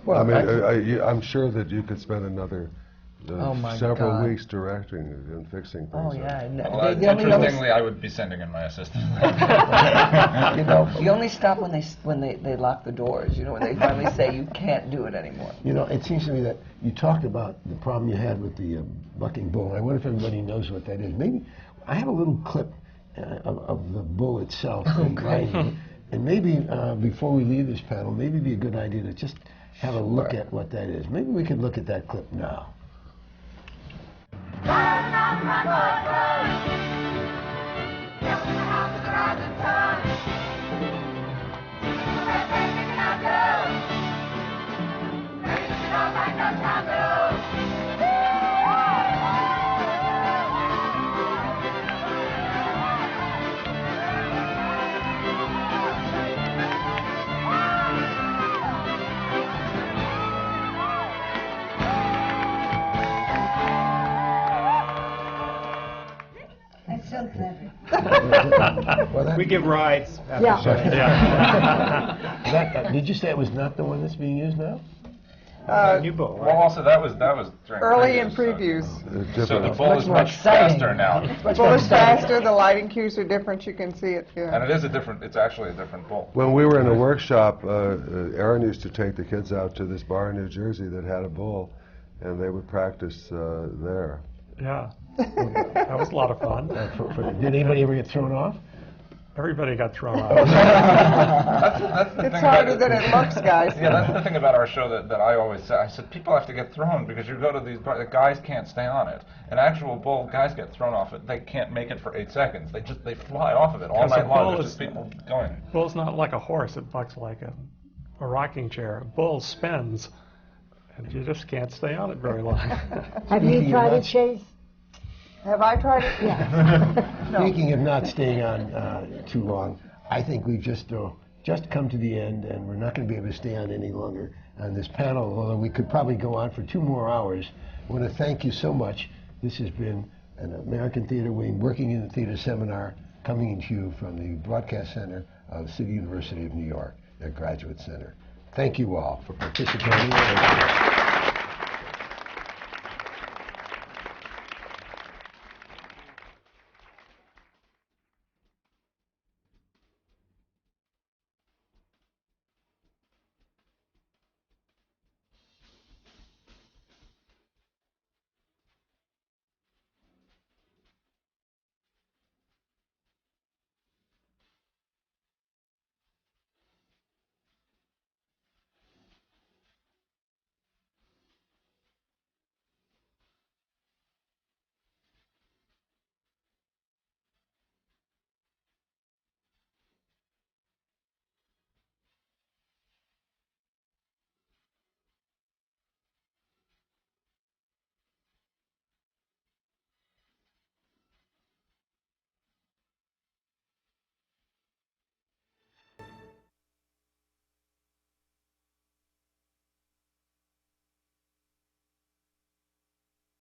Well, I mean, I'm sure that you could spend another Oh, my several God. weeks directing and fixing things. Oh up. yeah. and Well, the only interestingly, I would be sending in my assistant. you only stop when they lock the doors. When they finally say you can't do it anymore. It seems to me that you talked about the problem you had with the bucking bull. I wonder if everybody knows what that is. Maybe I have a little clip of the bull itself. Okay. And maybe before we leave this panel, maybe it'd be a good idea to just have a look at what that is. Maybe we could look at that clip now. That's so clever. Well, that, We give rides after Yeah. show. did you say it was not the one that's being used now? New bull, Well, right? also that was during Early in previews, previews. so the Different. bull is much faster now, Bull is faster, the lighting cues are different, you can see it. and it is a different. It's actually a different bull. When we were in a workshop, Aaron used to take the kids out to this bar in New Jersey that had a bull, and they would practice there. Yeah. That was a lot of fun. Did anybody ever get thrown off? Everybody got thrown out. That's the It's thing harder about than it looks, guys. Yeah, that's the thing about our show that I always say. I said people have to get thrown because you go to these bars, the guys can't stay on it. An actual bull, guys get thrown off it. They can't make it for 8 seconds. They fly off of it all Because a night long. bull There's is- just people going. Bull's not like a horse. It bucks like a rocking chair. A bull spins, and you just can't stay on it very long. Have you tried it, Chase? Have I tried it? Yeah. Speaking of not staying on too long, I think we've just come to the end, and we're not going to be able to stay on any longer on this panel, although we could probably go on for 2 more hours. I want to thank you so much. This has been an American Theater Wing working in the theater seminar coming to you from the Broadcast Center of City University of New York, their Graduate Center. Thank you all for participating.